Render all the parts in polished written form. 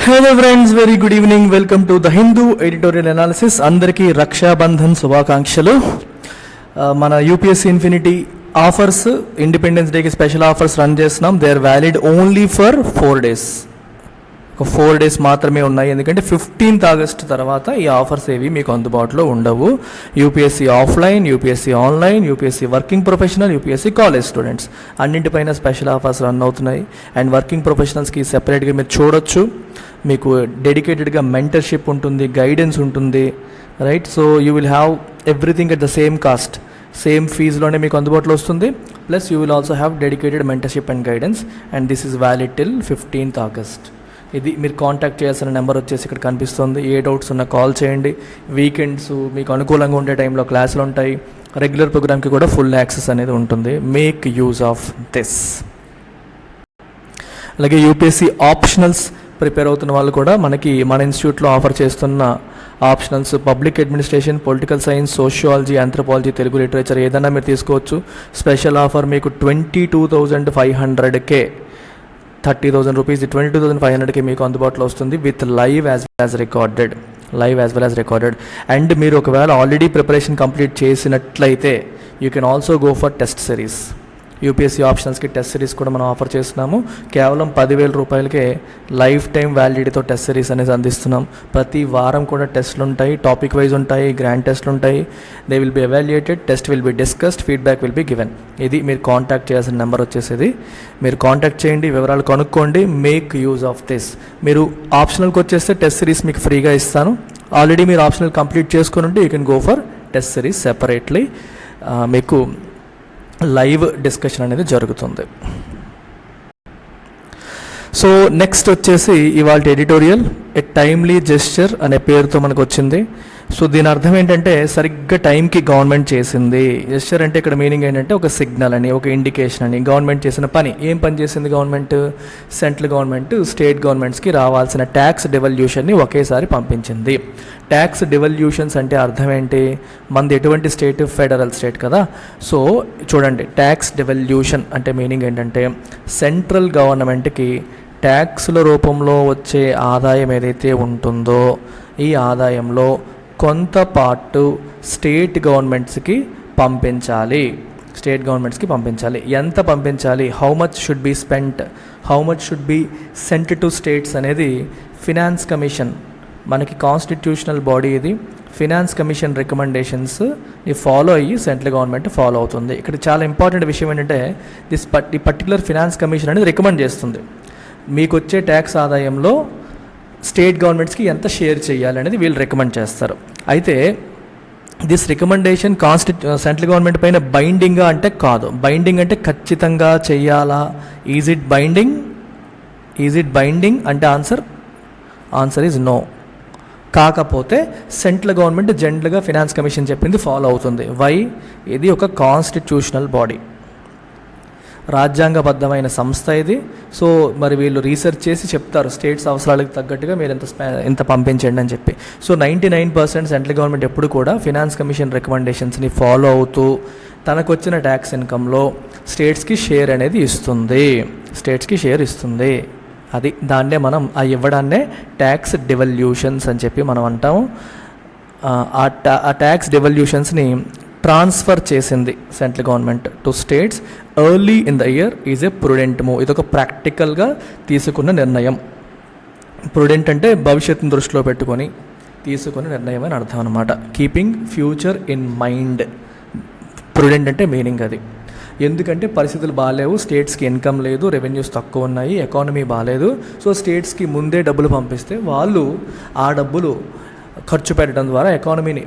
Hello friends, very good evening. Welcome to the Hindu editorial analysis. అందరికీ రక్షాబంధన్ శుభాకాంక్షలు. మన UPSC infinity offers, independence డేకి special offers run చేస్తున్నాం. They are valid only for 4 days. ఒక 4 days మాత్రమే ఉన్నాయి, ఎందుకంటే 15th August తర్వాత ఈ ఆఫర్స్ ఏవి మీకు అందుబాటులో ఉండవు. UPSC offline, UPSC online, UPSC working professional, UPSC college students అన్నింటిపైన స్పెషల్ ఆఫర్స్ రన్ అవుతున్నాయి. అండ్ వర్కింగ్ ప్రొఫెషనల్స్కి సెపరేట్గా మీరు చూడొచ్చు. మీకు డెడికేటెడ్గా మెంటర్షిప్ ఉంటుంది, గైడెన్స్ ఉంటుంది, right? So you will have everything at the same cost, same ఫీజులోనే మీకు అందుబాటులో వస్తుంది. Plus you will also have dedicated mentorship and guidance. And this is valid till 15th August. ఇది మీరు కాంటాక్ట్ చేయాల్సిన నెంబర్ వచ్చేసి ఇక్కడ కనిపిస్తుంది. ఏ డౌట్స్ ఉన్నా కాల్ చేయండి. వీకెండ్స్ మీకు అనుకూలంగా ఉండే టైంలో క్లాసులు ఉంటాయి. రెగ్యులర్ ప్రోగ్రామ్కి కూడా ఫుల్ యాక్సెస్ అనేది ఉంటుంది. Make use of this. అలాగే యూపీఎస్సీ ఆప్షనల్స్ ప్రిపేర్ అవుతున్న వాళ్ళు కూడా మన ఇన్స్టిట్యూట్లో ఆఫర్ చేస్తున్న optionals public administration, political science, sociology, anthropology, Telugu literature ఏదైనా మీరు తీసుకోవచ్చు. స్పెషల్ ఆఫర్ మీకు 22,500K, 30,000 రూపీస్, 22,500K మీకు అందుబాటులో వస్తుంది with live as well as recorded. And మీరు ఒకవేళ ఆల్రెడీ ప్రిపరేషన్ కంప్లీట్ చేసినట్లయితే you can also go for test series. UPSC ఆప్షనల్స్కి టెస్ట్ సిరీస్ కూడా మనం ఆఫర్ చేస్తున్నాము. కేవలం 10,000 రూపాయలకే లైఫ్ టైం వ్యాలిడిటీతో టెస్ట్ సిరీస్ అనేది అందిస్తున్నాం. ప్రతి వారం కూడా టెస్ట్లు ఉంటాయి, టాపిక్ వైజ్ ఉంటాయి, గ్రాండ్ టెస్ట్లు ఉంటాయి. They will be evaluated, test will be discussed, feedback will be given. ఇది మీరు కాంటాక్ట్ చేయాల్సిన నెంబర్ వచ్చేసేది. మీరు కాంటాక్ట్ చేయండి, వివరాలు కనుక్కోండి. Make use of this. మీరు ఆప్షనల్కి వచ్చేస్తే టెస్ట్ సిరీస్ మీకు ఫ్రీగా ఇస్తాను. ఆల్రెడీ మీరు ఆప్షనల్ కంప్లీట్ చేసుకుని ఉంటే you can go for test series separately. మీకు లైవ్ డిస్కషన్ అనేది జరుగుతుంది. సో నెక్స్ట్ వచ్చేసి ఇవాళ ఎడిటోరియల్ ఎ టైమ్లీ జెస్చర్ అనే పేరుతో మనకు వచ్చింది. సో దీని అర్థం ఏంటంటే సరిగ్గా టైంకి గవర్నమెంట్ చేసింది. జెస్చర్ అంటే ఇక్కడ మీనింగ్ ఏంటంటే ఒక సిగ్నల్ అని, ఒక ఇండికేషన్ అని. గవర్నమెంట్ చేసిన పని, ఏం పని చేసింది గవర్నమెంట్? సెంట్రల్ గవర్నమెంట్ స్టేట్ గవర్నమెంట్స్కి రావాల్సిన ట్యాక్స్ డివల్యూషన్ని ఒకేసారి పంపించింది. ట్యాక్స్ డివల్యూషన్స్ అంటే అర్థం ఏంటి? మనది ఎటువంటి స్టేట్? ఫెడరల్ స్టేట్ కదా. సో చూడండి, ట్యాక్స్ డివల్యూషన్ అంటే మీనింగ్ ఏంటంటే సెంట్రల్ గవర్నమెంట్కి ట్యాక్స్ల రూపంలో వచ్చే ఆదాయం ఏదైతే ఉంటుందో ఈ ఆదాయంలో కొంత పార్ట్ స్టేట్ గవర్నమెంట్స్కి పంపించాలి. ఎంత పంపించాలి? How much should be spent, how much should be sent to states అనేది ఫినాన్స్ కమిషన్, మనకి కాన్స్టిట్యూషనల్ బాడీ ఇది. ఫినాన్స్ కమిషన్ రికమెండేషన్స్ని ఫాలో అయ్యి సెంట్రల్ గవర్నమెంట్ ఫాలో అవుతుంది. ఇక్కడ చాలా ఇంపార్టెంట్ విషయం ఏంటంటే ఈ పర్టికులర్ ఫినాన్స్ కమిషన్ అనేది రికమెండ్ చేస్తుంది మీకు వచ్చే ట్యాక్స్ ఆదాయంలో స్టేట్ గవర్నమెంట్స్కి ఎంత షేర్ చేయాలి అనేది వీళ్ళు రికమెండ్ చేస్తారు. అయితే దిస్ రికమెండేషన్ సెంట్రల్ గవర్నమెంట్ పైన బైండింగా అంటే కాదు. బైండింగ్ అంటే ఖచ్చితంగా చెయ్యాలా? ఈజ్ ఇట్ బైండింగ్ అంటే ఆన్సర్ ఈజ్ నో. కాకపోతే సెంట్రల్ గవర్నమెంట్ జనరల్గా ఫినాన్స్ కమిషన్ చెప్పింది ఫాలో అవుతుంది. వై? ఇది ఒక కాన్స్టిట్యూషనల్ బాడీ, రాజ్యాంగబద్ధమైన సంస్థ ఇది. సో మరి వీళ్ళు రీసెర్చ్ చేసి చెప్తారు స్టేట్స్ అవసరాలకు తగ్గట్టుగా మీరు ఎంత పంపించండి అని చెప్పి. సో 99% సెంట్రల్ గవర్నమెంట్ ఎప్పుడు కూడా ఫినాన్స్ కమిషన్ రికమెండేషన్స్ని ఫాలో అవుతూ తనకు వచ్చిన ట్యాక్స్ ఇన్కంలో స్టేట్స్కి షేర్ అనేది ఇస్తుంది. అది దాన్నే మనం ఆ ఇవ్వడాన్నే ట్యాక్స్ డివల్యూషన్స్ అని చెప్పి మనం అంటాము. ఆ ట్యాక్స్ డివల్యూషన్స్ని ట్రాన్స్ఫర్ చేసింది central government to states early in the year is a prudent move. ఇదొక ప్రాక్టికల్గా తీసుకున్న నిర్ణయం. ప్రుడెంట్ అంటే భవిష్యత్తును దృష్టిలో పెట్టుకొని తీసుకున్న నిర్ణయం అని అర్థం అనమాట. Keeping future in mind, prudent అంటే మీనింగ్ అది. ఎందుకంటే పరిస్థితులు బాగాలేవు, స్టేట్స్కి ఇన్కమ్ లేదు, రెవెన్యూస్ తక్కువ ఉన్నాయి, ఎకానమీ బాగాలేదు. సో స్టేట్స్కి ముందే డబ్బులు పంపిస్తే వాళ్ళు ఆ డబ్బులు ఖర్చు పెట్టడం ద్వారా ఎకానమీని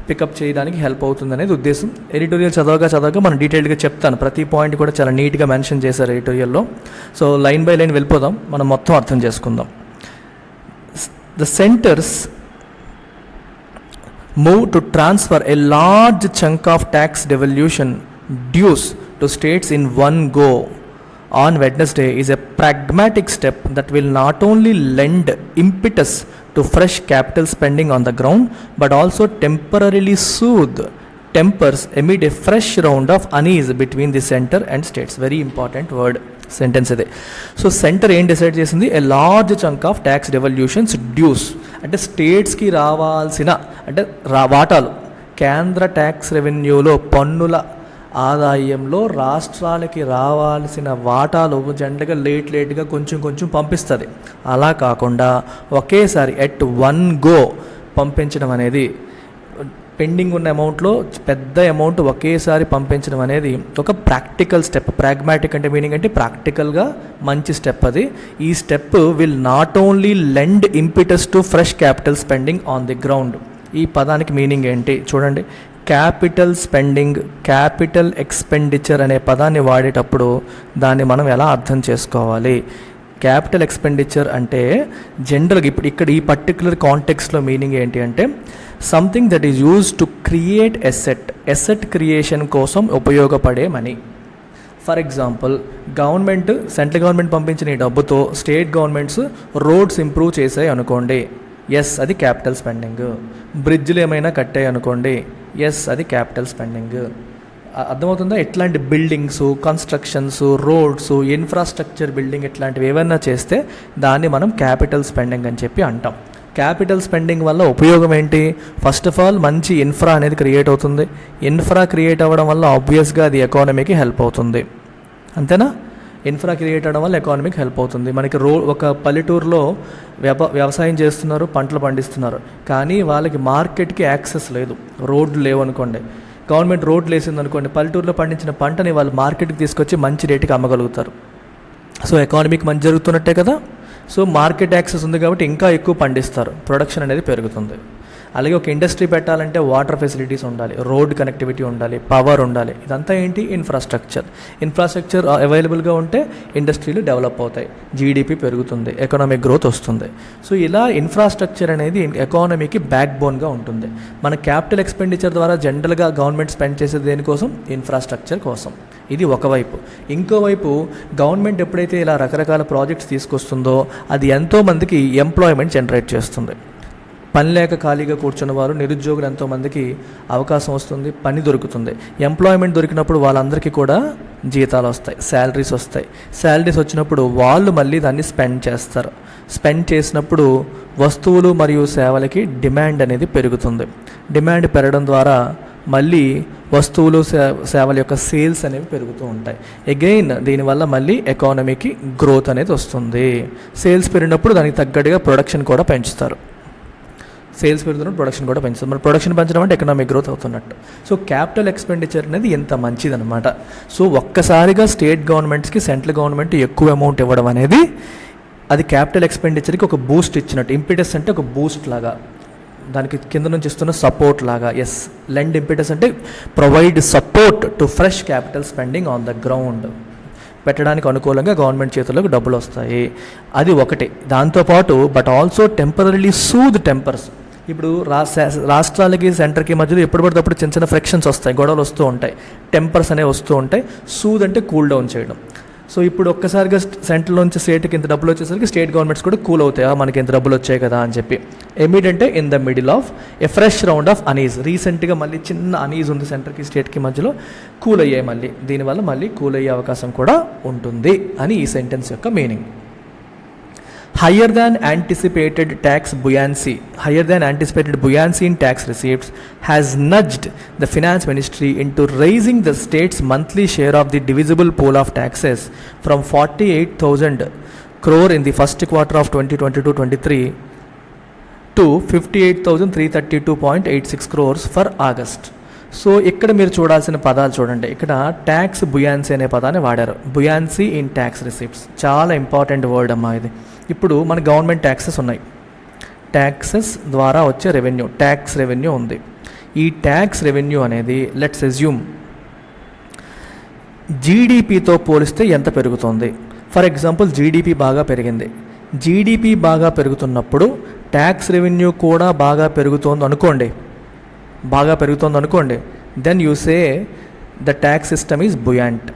పికప్ చేయడానికి హెల్ప్ అవుతుంది అనేది ఉద్దేశం. ఎడిటోరియల్ చదవగా మనం డీటెయిల్గా చెప్తాను. ప్రతి పాయింట్ కూడా చాలా నీట్గా మెన్షన్ చేశారు ఎడిటోరియల్లో. సో లైన్ బై లైన్ వెళ్ళిపోదాం, మనం మొత్తం అర్థం చేసుకుందాం. The centre's move to transfer a large chunk of tax devolution dues to states in one go on Wednesday is a pragmatic step that will not only lend impetus to fresh capital spending on the ground but also temporarily soothe tempers amid a fresh round of unease between the center and states. Very important word, sentence ఇది. So centre ఏం decide చేసింది? A large chunk of tax revolutions dues, అంటే స్టేట్స్కి రావాల్సిన అంటే వాటాలు, కేంద్ర tax రెవెన్యూలో పన్నుల ఆదాయంలో రాష్ట్రాలకి రావాల్సిన వాటాలు జనరల్గా లేట్గా కొంచెం పంపిస్తుంది. అలా కాకుండా ఒకేసారి ఎట్ వన్ గో పంపించడం అనేది, పెండింగ్ ఉన్న అమౌంట్లో పెద్ద అమౌంట్ ఒకేసారి పంపించడం అనేది ఒక ప్రాక్టికల్ స్టెప్. ప్రాగ్మాటిక్ అంటే మీనింగ్ అంటే ప్రాక్టికల్గా మంచి స్టెప్ అది. ఈ step will not only lend impetus to fresh capital spending on the ground. ఈ పదానికి మీనింగ్ ఏంటి చూడండి. క్యాపిటల్ స్పెండింగ్, క్యాపిటల్ ఎక్స్పెండిచర్ అనే పదాన్ని వాడేటప్పుడు దాన్ని మనం ఎలా అర్థం చేసుకోవాలి? క్యాపిటల్ ఎక్స్పెండిచర్ అంటే జనరల్గా ఇక్కడ ఈ పర్టికులర్ కాంటెక్స్లో మీనింగ్ ఏంటి అంటే something that is use to create asset creation కోసం ఉపయోగపడే money. For example, central government పంపించిన ఈ డబ్బుతో స్టేట్ గవర్నమెంట్స్ రోడ్స్ ఇంప్రూవ్ చేసాయి అనుకోండి, ఎస్ అది క్యాపిటల్ స్పెండింగ్. బ్రిడ్జ్లు ఏమైనా కట్టాయి అనుకోండి, ఎస్ అది క్యాపిటల్ స్పెండింగ్. అర్థమవుతుందా? ఇట్లాంటి buildings, constructions, roads, infrastructure building ఇట్లాంటివి ఏమైనా చేస్తే దాన్ని మనం క్యాపిటల్ స్పెండింగ్ అని చెప్పి అంటాం. క్యాపిటల్ స్పెండింగ్ వల్ల ఉపయోగం ఏంటి? ఫస్ట్ ఆఫ్ ఆల్ మంచి ఇన్ఫ్రా అనేది క్రియేట్ అవుతుంది. ఇన్ఫ్రా క్రియేట్ అవ్వడం వల్ల ఆబ్వియస్గా అది ఎకానమీకి హెల్ప్ అవుతుంది. అంతేనా? ఇన్ఫ్రా క్రియేట్ అవ్వడం వల్ల ఎకానమీకి హెల్ప్ అవుతుంది. మనకి ఒక పల్లెటూరులో వ్యవసాయం చేస్తున్నారు, పంటలు పండిస్తున్నారు, కానీ వాళ్ళకి మార్కెట్కి యాక్సెస్ లేదు, రోడ్లు లేవనుకోండి. గవర్నమెంట్ రోడ్లు వేసింది అనుకోండి, పల్లెటూరులో పండించిన పంటని వాళ్ళు మార్కెట్కి తీసుకొచ్చి మంచి రేటుకి అమ్మగలుగుతారు. సో ఎకానమీకి మంచి జరుగుతున్నట్టే కదా. సో మార్కెట్ యాక్సెస్ ఉంది కాబట్టి ఇంకా ఎక్కువ పండిస్తారు, ప్రొడక్షన్ అనేది పెరుగుతుంది. అలాగే ఒక ఇండస్ట్రీ పెట్టాలంటే వాటర్ ఫెసిలిటీస్ ఉండాలి, రోడ్ కనెక్టివిటీ ఉండాలి, పవర్ ఉండాలి. ఇదంతా ఏంటి? ఇన్ఫ్రాస్ట్రక్చర్ అవైలబుల్గా ఉంటే ఇండస్ట్రీలు డెవలప్ అవుతాయి, జీడిపి పెరుగుతుంది, ఎకనామిక్ గ్రోత్ వస్తుంది. సో ఇలా ఇన్ఫ్రాస్ట్రక్చర్ అనేది ఎకానమీకి బ్యాక్ బోన్గా ఉంటుంది. మన క్యాపిటల్ ఎక్స్పెండిచర్ ద్వారా జనరల్గా గవర్నమెంట్ స్పెండ్ చేసేది దేనికోసం? ఇన్ఫ్రాస్ట్రక్చర్ కోసం. ఇది ఒకవైపు. ఇంకోవైపు గవర్నమెంట్ ఎప్పుడైతే ఇలా రకరకాల ప్రాజెక్ట్స్ తీసుకొస్తుందో అది ఎంతోమందికి ఎంప్లాయ్మెంట్ జనరేట్ చేస్తుంది. పని లేక ఖాళీగా కూర్చున్న వారు, నిరుద్యోగులు ఎంతోమందికి అవకాశం వస్తుంది, పని దొరుకుతుంది. ఎంప్లాయ్మెంట్ దొరికినప్పుడు వాళ్ళందరికీ కూడా జీతాలు వస్తాయి, శాలరీస్ వస్తాయి. శాలరీస్ వచ్చినప్పుడు వాళ్ళు మళ్ళీ దాన్ని స్పెండ్ చేస్తారు. స్పెండ్ చేసినప్పుడు వస్తువులు మరియు సేవలకి డిమాండ్ అనేది పెరుగుతుంది. డిమాండ్ పెరగడం ద్వారా మళ్ళీ వస్తువులు సేవల యొక్క సేల్స్ అనేవి పెరుగుతూ ఉంటాయి. అగైన్ దీనివల్ల మళ్ళీ ఎకానమీకి గ్రోత్ అనేది వస్తుంది. సేల్స్ పెరిగినప్పుడు దానికి తగ్గట్టుగా ప్రొడక్షన్ కూడా పెంచుతారు. సేల్స్ పెరుగుతున్నప్పుడు ప్రొడక్షన్ కూడా పెంచుతుంది. మరి ప్రొడక్షన్ పెంచడం అంటే ఎకనామిక్ గ్రోత్ అవుతున్నట్టు. సో క్యాపిటల్ ఎక్స్పెండిచర్ అనేది ఎంత మంచిదన్నమాట. సో ఒక్కసారిగా స్టేట్ గవర్నమెంట్స్కి సెంట్రల్ గవర్నమెంట్ ఎక్కువ అమౌంట్ ఇవ్వడం అనేది అది క్యాపిటల్ ఎక్స్పెండిచర్కి ఒక బూస్ట్ ఇచ్చినట్టు. ఇంపిటస్ అంటే ఒక బూస్ట్ లాగా, దానికి కింద నుంచి ఇస్తున్న సపోర్ట్ లాగా. ఎస్, లెండ్ ఇంపిటస్ అంటే provide support to fresh capital spending on the ground. పెట్టడానికి అనుకూలంగా గవర్నమెంట్ చేతుల్లోకి డబ్బులు వస్తాయి. అది ఒకటి. దాంతోపాటు బట్ ఆల్సో టెంపరరీలీ సూద్ టెంపర్స్. ఇప్పుడు రాష్ట్రాలకి సెంటర్కి మధ్యలో ఎప్పుడు పడినప్పుడు చిన్న చిన్న ఫ్రిక్షన్స్ వస్తాయి, గొడవలు వస్తూ ఉంటాయి, టెంపర్స్ అనేవి వస్తూ ఉంటాయి. సూద్ అంటే కూల్ డౌన్ చేయడం. సో ఇప్పుడు ఒక్కసారిగా సెంట్రల్ నుంచి స్టేట్కి ఇంత డబ్బులు వచ్చేసరికి స్టేట్ గవర్నమెంట్స్ కూడా కూల్ అవుతాయా, మనకి ఇంత డబ్బులు వచ్చాయి కదా అని చెప్పి. అంటే in the middle of a fresh round of unease. రీసెంట్గా మళ్ళీ చిన్న అనీజ్ ఉంది సెంటర్కి స్టేట్కి మధ్యలో, కూల్ అయ్యాయి మళ్ళీ. దీనివల్ల మళ్ళీ కూల్ అయ్యే అవకాశం కూడా ఉంటుంది అని ఈ సెంటెన్స్ యొక్క meaning. Higher than anticipated buoyancy in tax receipts has nudged the finance ministry into raising the state's monthly share of the divisible pool of taxes from 48,000 crore in the first quarter of 2022-23 to 58,332.86 crores for August. So ఇక్కడ మీరు చూడాల్సిన పదాలు చూడండి. ఇక్కడ tax బుయాన్సీ అనే పదాన్ని వాడారు. బుయాన్సీ in tax receipts చాలా ఇంపార్టెంట్ వర్డ్ అమ్మా ఇది. ఇప్పుడు మన గవర్నమెంట్ ట్యాక్సెస్ ఉన్నాయి, ట్యాక్సెస్ ద్వారా వచ్చే రెవెన్యూ, ట్యాక్స్ రెవెన్యూ ఉంది. ఈ ట్యాక్స్ రెవెన్యూ అనేది లెట్స్ అజ్యూమ్ జీడిపితో పోలిస్తే ఎంత పెరుగుతుంది. ఫర్ ఎగ్జాంపుల్ జీడిపి బాగా పెరిగింది. జీడిపి బాగా పెరుగుతున్నప్పుడు ట్యాక్స్ రెవెన్యూ కూడా బాగా పెరుగుతోంది అనుకోండి, then you say the tax system is buoyant.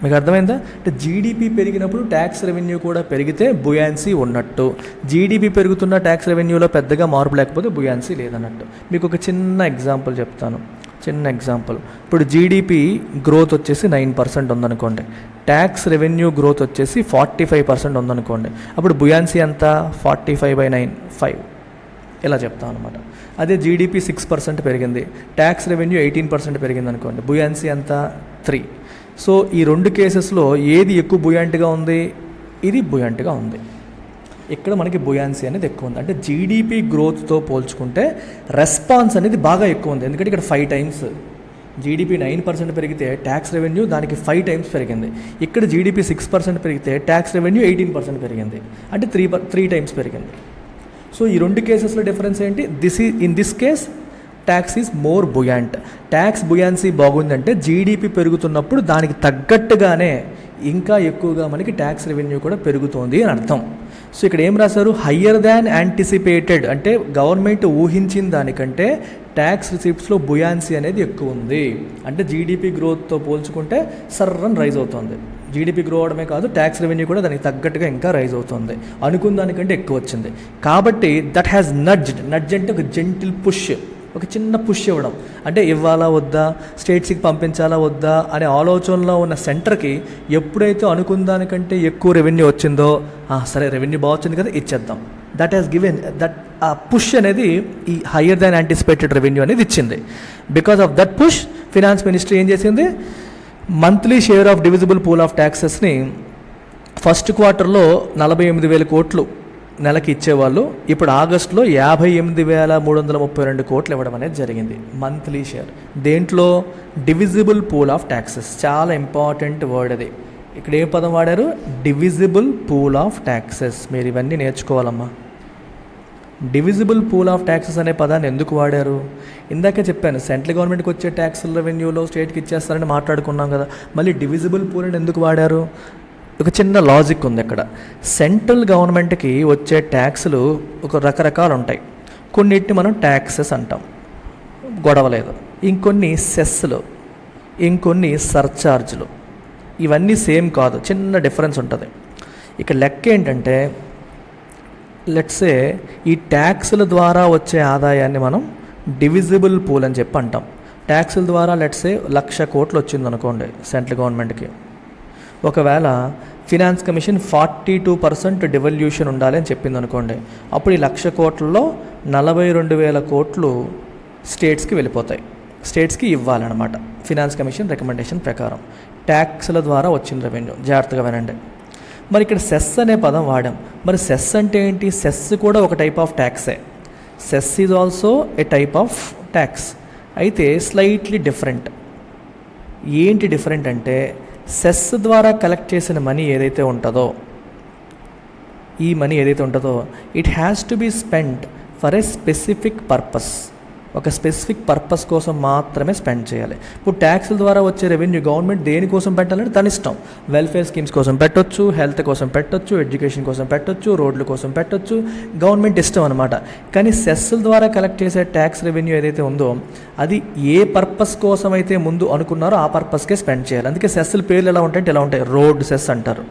మీకు అర్థమైందా? అంటే జీడిపి పెరిగినప్పుడు ట్యాక్స్ రెవెన్యూ కూడా పెరిగితే బుయాన్సీ ఉన్నట్టు. జీడిపి పెరుగుతున్న ట్యాక్స్ రెవెన్యూలో పెద్దగా మార్పు లేకపోతే బుయాన్సీ లేదన్నట్టు. మీకు ఒక చిన్న ఎగ్జాంపుల్ చెప్తాను. చిన్న ఎగ్జాంపుల్, ఇప్పుడు జీడిపి గ్రోత్ వచ్చేసి 9% ఉందనుకోండి, ట్యాక్స్ రెవెన్యూ గ్రోత్ వచ్చేసి 45% ఉందనుకోండి, అప్పుడు బుయాన్సీ ఎంత 45/9 5 ఇలా చెప్తాం అనమాట. అదే జీడిపి 6% పెరిగింది, ట్యాక్స్ రెవెన్యూ 18% పెరిగింది అనుకోండి, బుయాన్సీ ఎంత 3. సో ఈ రెండు కేసెస్లో ఏది ఎక్కువ బుయాంట్గా ఉంది? ఇది బుయాంట్గా ఉంది. ఇక్కడ మనకి బుయాన్సీ అనేది ఎక్కువ ఉంది. అంటే జీడిపి గ్రోత్తో పోల్చుకుంటే రెస్పాన్స్ అనేది బాగా ఎక్కువ ఉంది. ఎందుకంటే ఇక్కడ 5 టైమ్స్ జీడిపి 9% పెరిగితే ట్యాక్స్ రెవెన్యూ దానికి 5 టైమ్స్ పెరిగింది. ఇక్కడ జీడిపి 6% పెరిగితే ట్యాక్స్ రెవెన్యూ 18% పెరిగింది, అంటే 3 టైమ్స్ పెరిగింది. సో ఈ రెండు కేసెస్లో డిఫరెన్స్ ఏంటి? In this case tax is more buoyant. Tax buoyancy బాగుందంటే జీడిపి పెరుగుతున్నప్పుడు దానికి తగ్గట్టుగానే ఇంకా ఎక్కువగా మనకి ట్యాక్స్ రెవెన్యూ కూడా పెరుగుతోంది అని అర్థం. సో ఇక్కడ ఏం రాశారు? హయ్యర్ దాన్ యాంటిసిపేటెడ్, అంటే గవర్నమెంట్ ఊహించిన దానికంటే ట్యాక్స్ రిసిప్ట్స్లో బుయాన్సీ అనేది ఎక్కువ ఉంది. అంటే జీడిపి గ్రోత్తో పోల్చుకుంటే సర్రన్ రైజ్ అవుతుంది. జీడిపి గ్రో అవడమే కాదు, ట్యాక్స్ రెవెన్యూ కూడా దానికి తగ్గట్టుగా ఇంకా రైజ్ అవుతుంది. అనుకున్న దానికంటే ఎక్కువ వచ్చింది కాబట్టి దట్ హ్యాస్ నడ్జ్ అంటే ఒక జెంటిల్ పుష్, ఒక చిన్న పుష్ ఇవ్వడం. అంటే ఇవ్వాలా వద్దా, స్టేట్స్కి పంపించాలా వద్దా అనే ఆలోచనలో ఉన్న సెంటర్కి ఎప్పుడైతే అనుకున్న దానికంటే ఎక్కువ రెవెన్యూ వచ్చిందో, సరే రెవెన్యూ బాగుంది కదా ఇచ్చేద్దాం, that has given that a push అనేది ఈ హయ్యర్ దాన్ యాంటిసిపేటెడ్ రెవెన్యూ అనేది ఇచ్చింది. Because of that push finance ministry ఏం చేసింది? Monthly share of divisible pool of ట్యాక్సెస్ని ఫస్ట్ క్వార్టర్లో 48,000 కోట్లు నెలకి ఇచ్చేవాళ్ళు, ఇప్పుడు ఆగస్టులో 58,332 కోట్లు ఇవ్వడం అనేది జరిగింది మంత్లీ షేర్. దేంట్లో? Divisible pool of taxes. చాలా ఇంపార్టెంట్ వర్డ్ అది. ఇక్కడ ఏ పదం వాడారు? Divisible pool of taxes. మీరు ఇవన్నీ నేర్చుకోవాలమ్మా. డివిజిబుల్ పూల్ ఆఫ్ ట్యాక్సెస్ అనే పదాన్ని ఎందుకు వాడారు? ఇందాకే చెప్పాను, సెంట్రల్ గవర్నమెంట్కి వచ్చే ట్యాక్స్ రెవెన్యూలో స్టేట్కి ఇచ్చేస్తారని మాట్లాడుకున్నాం కదా, మళ్ళీ డివిజిబుల్ పూల్ అని ఎందుకు వాడారు? ఒక చిన్న లాజిక్ ఉంది అక్కడ. సెంట్రల్ గవర్నమెంట్కి వచ్చే ట్యాక్సులు ఒక రకరకాలు ఉంటాయి. కొన్నిటిని మనం ట్యాక్సెస్ అంటాం, గొడవలేదు. ఇంకొన్ని సెస్లు, ఇంకొన్ని సర్చార్జ్లు. ఇవన్నీ సేమ్ కాదు, చిన్న డిఫరెన్స్ ఉంటుంది. ఇక లెక్క ఏంటంటే, లెట్సే ఈ ట్యాక్సుల ద్వారా వచ్చే ఆదాయాన్ని మనం డివిజిబుల్ పూల్ అని చెప్పి అంటాం. ట్యాక్సుల ద్వారా లెట్సే 1,00,000 కోట్లు వచ్చిందనుకోండి సెంట్రల్ గవర్నమెంట్కి. ఒకవేళ ఫినాన్స్ కమిషన్ 42% డివల్యూషన్ ఉండాలి అని చెప్పింది అనుకోండి, అప్పుడు ఈ 1,00,000 కోట్లలో 42,000 కోట్లు స్టేట్స్కి వెళ్ళిపోతాయి. స్టేట్స్కి ఇవ్వాలన్నమాట ఫినాన్స్ కమిషన్ రికమెండేషన్ ప్రకారం. ట్యాక్స్ల ద్వారా వచ్చిన రెవెన్యూ. జాగ్రత్తగా వినండి. మరి ఇక్కడ సెస్ అనే పదం వాడాం. మరి సెస్ అంటే ఏంటి? సెస్ కూడా ఒక టైప్ ఆఫ్ ట్యాక్సే. Cess is also a type of tax, అయితే స్లైట్లీ డిఫరెంట్. ఏంటి డిఫరెంట్ అంటే, సెస్ ద్వారా కలెక్ట్ చేసిన మనీ ఏదైతే ఉంటుందో, ఈ మనీ ఏదైతే ఉంటుందో it has to be spend for a specific purpose. ఒక స్పెసిఫిక్ పర్పస్ కోసం మాత్రమే స్పెండ్ చేయాలి. ఇప్పుడు ట్యాక్సుల ద్వారా వచ్చే రెవెన్యూ గవర్నమెంట్ దేనికోసం పెట్టాలంటే తన ఇష్టం. వెల్ఫేర్ స్కీమ్స్ కోసం పెట్టొచ్చు, హెల్త్ కోసం పెట్టొచ్చు, ఎడ్యుకేషన్ కోసం పెట్టొచ్చు, రోడ్ల కోసం పెట్టొచ్చు, గవర్నమెంట్ ఇష్టం అనమాట. కానీ సెస్ల ద్వారా కలెక్ట్ చేసే ట్యాక్స్ రెవెన్యూ ఏదైతే ఉందో అది ఏ పర్పస్ కోసం అయితే ముందు అనుకున్నారో ఆ పర్పస్కే స్పెండ్ చేయాలి. అందుకే సెస్ల పేర్లు ఎలా ఉంటాయంటే ఇలా ఉంటాయి. రోడ్ సెస్ అంటారు,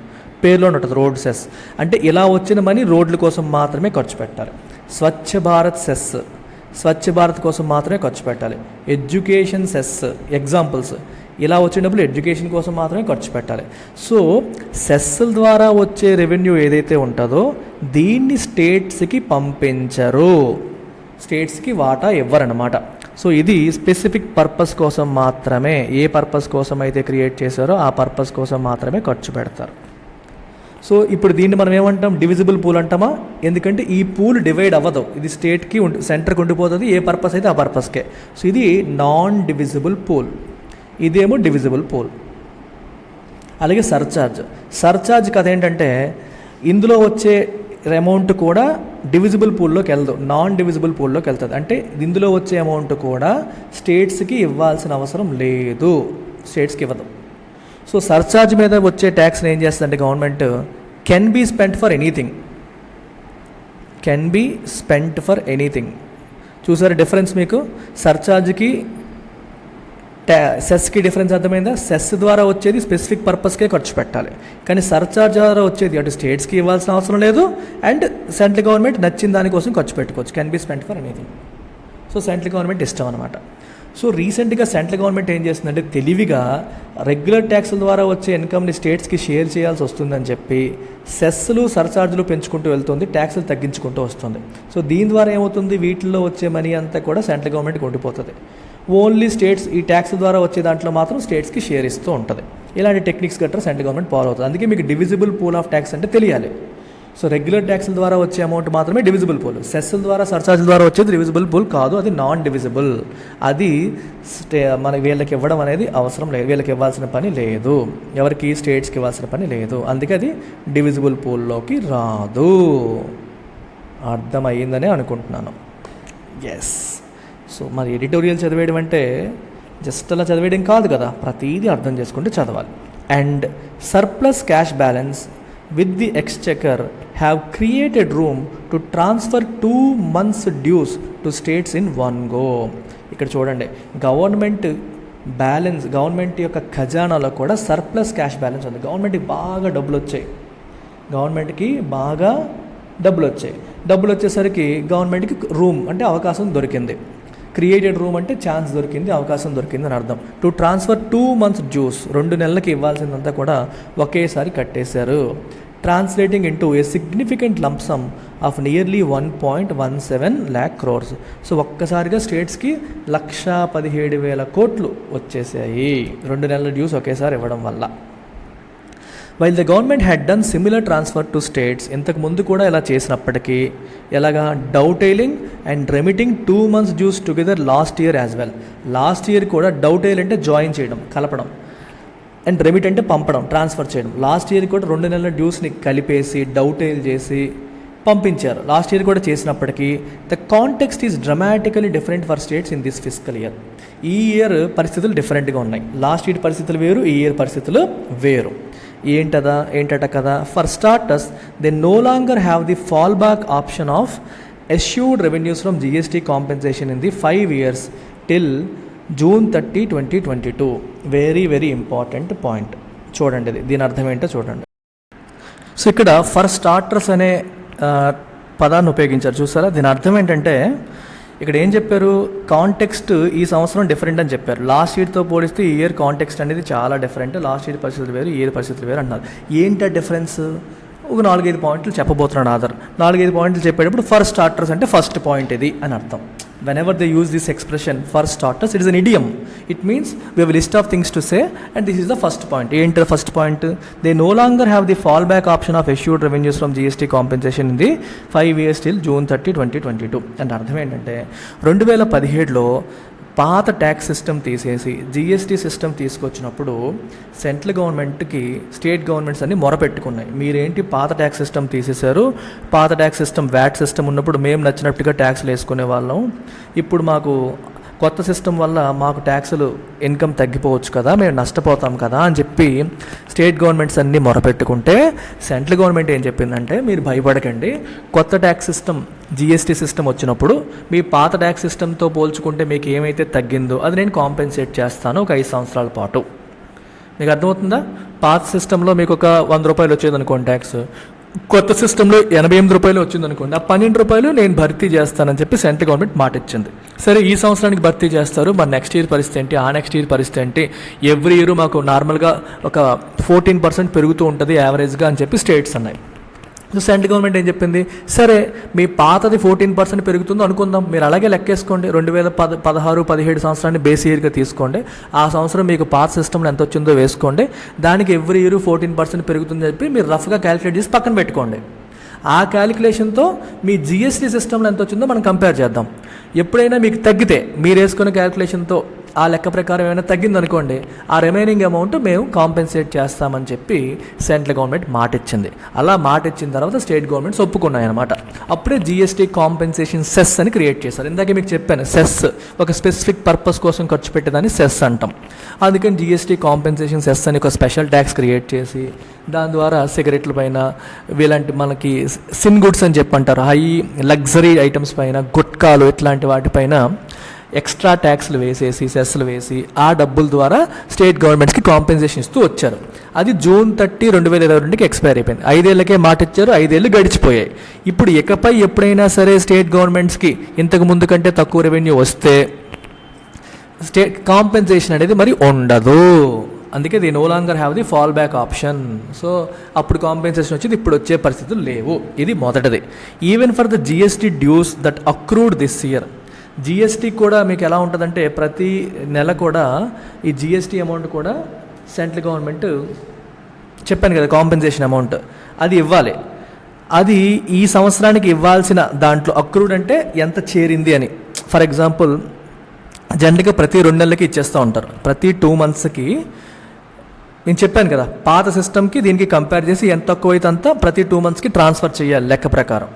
పేర్లో ఉంటుంది రోడ్ సెస్. అంటే ఇలా వచ్చిన మనీ రోడ్ల కోసం మాత్రమే ఖర్చు పెట్టాలి. స్వచ్ఛ భారత్ సెస్, స్వచ్ఛ భారత్ కోసం మాత్రమే ఖర్చు పెట్టాలి. Education cess examples. ఇలా వచ్చినప్పుడు ఎడ్యుకేషన్ కోసం మాత్రమే ఖర్చు పెట్టాలి. సో సెస్ల ద్వారా వచ్చే రెవెన్యూ ఏదైతే ఉంటుందో దీన్ని స్టేట్స్కి పంపించరు, స్టేట్స్కి వాటా ఇవ్వరన్నమాట. సో ఇది స్పెసిఫిక్ పర్పస్ కోసం మాత్రమే, ఏ పర్పస్ కోసం అయితే క్రియేట్ చేశారో ఆ పర్పస్ కోసం మాత్రమే ఖర్చు పెడతారు. సో ఇప్పుడు దీన్ని మనం ఏమంటాం? డివిజిబుల్ పూల్ అంటామా? ఎందుకంటే ఈ పూల్ డివైడ్ అవ్వదు, ఇది స్టేట్కి సెంటర్కి ఉండిపోతుంది, ఏ పర్పస్ అయితే ఆ పర్పస్కే. సో ఇది నాన్ డివిజిబుల్ పూల్, ఇదేమో డివిజిబుల్ పూల్. అలాగే సర్చార్జ్ కథ ఏంటంటే, ఇందులో వచ్చే అమౌంట్ కూడా డివిజిబుల్ పూల్లోకి వెళ్ళదు, నాన్ డివిజిబుల్ పూల్లోకి వెళ్తుంది. అంటే ఇందులో వచ్చే అమౌంట్ కూడా స్టేట్స్కి ఇవ్వాల్సిన అవసరం లేదు, స్టేట్స్కి ఇవ్వదు. సో సర్చార్జ్ మీద వచ్చే ట్యాక్స్ని ఏం చేస్తుందంటే government can be spent for anything. చూసారు డిఫరెన్స్ మీకు? సర్చార్జ్కి సెస్కి డిఫరెన్స్ అర్థమైందా? సెస్ ద్వారా వచ్చేది స్పెసిఫిక్ పర్పస్కే ఖర్చు పెట్టాలి, కానీ సర్చార్జ్ ద్వారా వచ్చేది అటు స్టేట్స్కి ఇవ్వాల్సిన అవసరం లేదు, అండ్ సెంట్రల్ గవర్నమెంట్ నచ్చిన దానికోసం ఖర్చు పెట్టుకోవచ్చు. Can be spent for anything. So central government ఇష్టం అనమాట. సో రీసెంట్గా సెంట్రల్ గవర్నమెంట్ ఏం చేస్తుందంటే తెలివిగా రెగ్యులర్ ట్యాక్స్ల ద్వారా వచ్చే ఇన్కమ్ని స్టేట్స్కి షేర్ చేయాల్సి వస్తుందని చెప్పి సెస్లు సర్చార్జులు పెంచుకుంటూ వెళ్తుంది, ట్యాక్స్లు తగ్గించుకుంటూ వస్తుంది. సో దీని ద్వారా ఏమవుతుంది, వీటిల్లో వచ్చే మనీ అంతా కూడా సెంట్రల్ గవర్నమెంట్కి ఉండిపోతుంది. ఓన్లీ స్టేట్స్ ఈ ట్యాక్స్ ద్వారా వచ్చే దాంట్లో మాత్రం స్టేట్స్కి షేర్ ఇస్తూ ఉంటుంది. ఇలాంటి టెక్నిక్స్ గట్రా సెంట్రల్ గవర్నమెంట్ ఫాలో అవుతుంది. అందుకే మీకు డివిజిబుల్ పూల్ ఆఫ్ ట్యాక్స్ అంటే తెలియాలి. సో రెగ్యులర్ ట్యాక్స్ల ద్వారా వచ్చే అమౌంట్ మాత్రమే డివిజిబుల్ పూల్, సెస్ల ద్వారా సర్చార్జ్ల ద్వారా వచ్చేది డివిజిబుల్ పూల్ కాదు, అది నాన్ డివిజిబుల్. అది మన వీళ్ళకి ఇవ్వడం అనేది అవసరం లేదు, వీళ్ళకి ఇవ్వాల్సిన పని లేదు, ఎవరికి స్టేట్స్కి ఇవ్వాల్సిన పని లేదు. అందుకే అది డివిజిబుల్ పూల్లోకి రాదు. అర్థమయ్యిందనే అనుకుంటున్నాను. ఎస్. సో మరి ఎడిటోరియల్ చదివేయడం అంటే జస్ట్ అలా చదివేయడం కాదు కదా, ప్రతీదీ అర్థం చేసుకుంటే చదవాలి. And surplus cash balance with the exchequer have created room to transfer 2 months dues to states in one go. ఇక్కడ చూడండి, గవర్నమెంట్ బ్యాలెన్స్, గవర్నమెంట్ యొక్క ఖజానాలో కూడా సర్ప్లస్ క్యాష్ బ్యాలెన్స్ ఉంది. గవర్నమెంట్కి బాగా డబ్బులు వచ్చాయి. డబ్బులు వచ్చేసరికి గవర్నమెంట్కి రూమ్ అంటే అవకాశం దొరికింది. క్రియేటెడ్ రూమ్ అంటే ఛాన్స్ దొరికింది, అవకాశం దొరికింది అని అర్థం. టు ట్రాన్స్ఫర్ 2 months డ్యూస్, 2 నెలలకి ఇవ్వాల్సిందంతా కూడా ఒకేసారి కట్టేశారు. Translating into a significant lump sum of nearly 1.17 lakh crores. So ఒక్కసారిగా స్టేట్స్కి 1,17,000 కోట్లు వచ్చేసాయి 2 నెలల డ్యూస్ ఒకేసారి ఇవ్వడం వల్ల. While the government had done similar transfer to states, ఇంతకు ముందు కూడా ఇలా చేసినప్పటికీ ఎలాగా dovetailing and remitting 2 months dues together last year as well. Last year కూడా డౌటైల్ అంటే జాయిన్ చేయడం, కలపడం, అండ్ రెమిట్ అంటే పంపడం, ట్రాన్స్ఫర్ చేయడం. లాస్ట్ ఇయర్ కూడా 2 నెలల డ్యూస్ని కలిపేసి డౌటైల్ చేసి పంపించారు. లాస్ట్ ఇయర్ కూడా చేసినప్పటికీ the context is డ్రమాటికలీ different for states in this fiscal year. ఈ ఇయర్ పరిస్థితులు డిఫరెంట్గా ఉన్నాయి. లాస్ట్ ఇయర్ పరిస్థితులు వేరు, ఈ ఇయర్ పరిస్థితులు వేరు. ఏంటట కదా. For starters they know longer have the fallback option of assured revenues from GST compensation in the 5 years till June 30, 2022. Very very important point. చూడండి, దీని అర్థం ఏంటో చూడండి. సో ఇక్కడ ఫర్ స్టార్టర్స్ అనే పదాన్ని ఉపయోగించారు, చూసారా. దీని అర్థం ఏంటంటే ఇక్కడ ఏం చెప్పారు, కాంటెక్స్ట్ ఈ సంవత్సరం డిఫరెంట్ అని చెప్పారు. లాస్ట్ ఇయర్తో పోలిస్తే ఈ ఇయర్ కాంటెక్స్ట్ అనేది చాలా డిఫరెంట్. లాస్ట్ ఇయర్ పరిస్థితులు వేరు, ఈ ఇయర్ పరిస్థితులు వేరు అన్నారు. ఏంటి డిఫరెన్స్? ఒక 4-5 పాయింట్లు చెప్పబోతున్నాడు ఆధార్. 4-5 పాయింట్లు చెప్పేటప్పుడు ఫర్ స్టార్టర్స్ అంటే ఫస్ట్ పాయింట్ ఇది అని అర్థం. whenever they use this expression for starters, it is an idiom. It means we have a list of things to say and this is the first point. Enter the first point. They no longer have the fallback option of assured revenues from GST compensation in the 5 years till June 30, 2022. And అర్థం ఏంటంటే 2017లో పాత tax system తీసేసి GST system తీసుకొచ్చినప్పుడు central గవర్నమెంట్కి state governments అన్ని మొరపెట్టుకున్నాయి. మీరేంటి పాత tax system తీసేశారు, పాత ట్యాక్స్ సిస్టమ్ వ్యాట్ సిస్టమ్ ఉన్నప్పుడు మేము నచ్చినట్టుగా ట్యాక్స్లు వేసుకునే వాళ్ళం, ఇప్పుడు మాకు కొత్త సిస్టమ్ వల్ల మాకు ట్యాక్సులు ఇన్కమ్ తగ్గిపోవచ్చు కదా, మేము నష్టపోతాం కదా అని చెప్పి స్టేట్ గవర్నమెంట్స్ అన్నీ మొరపెట్టుకుంటే సెంట్రల్ గవర్నమెంట్ ఏం చెప్పిందంటే మీరు భయపడకండి, కొత్త ట్యాక్స్ సిస్టమ్ జిఎస్టీ సిస్టమ్ వచ్చినప్పుడు మీ పాత ట్యాక్స్ సిస్టమ్తో పోల్చుకుంటే మీకు ఏమైతే తగ్గిందో అది నేను కాంపెన్సేట్ చేస్తాను ఒక 5 సంవత్సరాల పాటు. మీకు అర్థమవుతుందా? పాత సిస్టంలో మీకు ఒక 100 రూపాయలు వచ్చేది అనుకోండి ట్యాక్స్, కొత్త సిస్టంలో 88 రూపాయలు వచ్చిందనుకోండి, ఆ 12 రూపాయలు నేను భర్తీ చేస్తానని చెప్పి సెంట్రల్ గవర్నమెంట్ మాట ఇచ్చింది. సరే, ఈ సంవత్సరానికి భర్తీ చేస్తారు, మరి నెక్స్ట్ ఇయర్ పరిస్థితి ఏంటి, ఆ నెక్స్ట్ ఇయర్ పరిస్థితి ఏంటి, ఎవ్రీ ఇయర్ మాకు నార్మల్గా ఒక 14% పెరుగుతూ ఉంటుంది యావరేజ్గా అని చెప్పి స్టేట్స్ అన్నాయి. సో సెంట్రల్ గవర్నమెంట్ ఏం చెప్పింది, సరే మీ పాతది 14% పెరుగుతుందో అనుకుందాం, మీరు అలాగే లెక్కేసుకోండి, 2016-17 సంవత్సరాన్ని బేస్ ఇయర్గా తీసుకోండి, ఆ సంవత్సరం మీకు పాత సిస్టమ్లో ఎంత వచ్చిందో వేసుకోండి, దానికి ఎవ్రీ ఇయర్ 14% పెరుగుతుందని చెప్పి మీరు రఫ్గా క్యాలిక్యులేట్ చేసి పక్కన పెట్టుకోండి. ఆ క్యాలిక్యులేషన్తో మీ జిఎస్టీ సిస్టంలో ఎంత వచ్చిందో మనం కంపేర్ చేద్దాం. ఎప్పుడైనా మీకు తగ్గితే మీరు వేసుకునే క్యాలిక్యులేషన్తో ఆ లెక్క ప్రకారం ఏమైనా తగ్గిందనుకోండి, ఆ రిమైనింగ్ అమౌంట్ మేము కాంపెన్సేట్ చేస్తామని చెప్పి సెంట్రల్ గవర్నమెంట్ మాట ఇచ్చింది. అలా మాట ఇచ్చిన తర్వాత స్టేట్ గవర్నమెంట్స్ ఒప్పుకున్నాయన్నమాట. అప్పుడే జిఎస్టీ కాంపెన్సేషన్ సెస్ అని క్రియేట్ చేశారు. ఇందాకే మీకు చెప్పాను, సెస్ ఒక స్పెసిఫిక్ పర్పస్ కోసం ఖర్చు పెట్టేదాన్ని సెస్ అంటాం. అందుకని జిఎస్టీ కాంపెన్సేషన్ సెస్ అని ఒక స్పెషల్ ట్యాక్స్ క్రియేట్ చేసి దాని ద్వారా సిగరెట్ల పైన వీలాంటి మనకి సిన్ గుడ్స్ అని చెప్పంటారు, హై లగ్జరీ ఐటమ్స్ పైన, గుట్కాలు ఇట్లాంటి వాటిపైన ఎక్స్ట్రా ట్యాక్స్లు వేసేసి సెస్లు వేసి ఆ డబ్బుల ద్వారా స్టేట్ గవర్నమెంట్స్కి కాంపెన్సేషన్ ఇస్తూ వచ్చారు. అది June 30, 2022కి ఎక్స్పైర్ అయిపోయింది. 5 ఏళ్ళకే మాట ఇచ్చారు, 5 ఏళ్ళు గడిచిపోయాయి. ఇప్పుడు ఇకపై ఎప్పుడైనా సరే స్టేట్ గవర్నమెంట్స్కి ఇంతకు ముందు కంటే తక్కువ రెవెన్యూ వస్తే స్టేట్ కాంపెన్సేషన్ అనేది మరి ఉండదు. అందుకే they no longer have the fallback option. So అప్పుడు కాంపెన్సేషన్ వచ్చింది, ఇప్పుడు వచ్చే పరిస్థితులు లేవు. ఇది మొదటిది. Even for the GST dues that accrued this year, GST కూడా మీకు ఎలా ఉంటుందంటే ప్రతి నెల కూడా ఈ జిఎస్టీ అమౌంట్ కూడా సెంట్రల్ గవర్నమెంట్ చెప్పాను కదా కాంపెన్సేషన్ అమౌంట్ అది ఇవ్వాలి. అది ఈ సంవత్సరానికి ఇవ్వాల్సిన దాంట్లో అక్రూడ్ అంటే ఎంత చేరింది అని. ఫర్ ఎగ్జాంపుల్ జనరల్గా ప్రతి 2 నెలలకి ఇచ్చేస్తూ ఉంటారు, ప్రతి 2 మంత్స్కి. నేను చెప్పాను కదా పాత సిస్టమ్కి దీనికి కంపేర్ చేసి ఎంత తక్కువైతే అంత ప్రతి 2 మంత్స్కి ట్రాన్స్ఫర్ చేయాలి లెక్క ప్రకారం.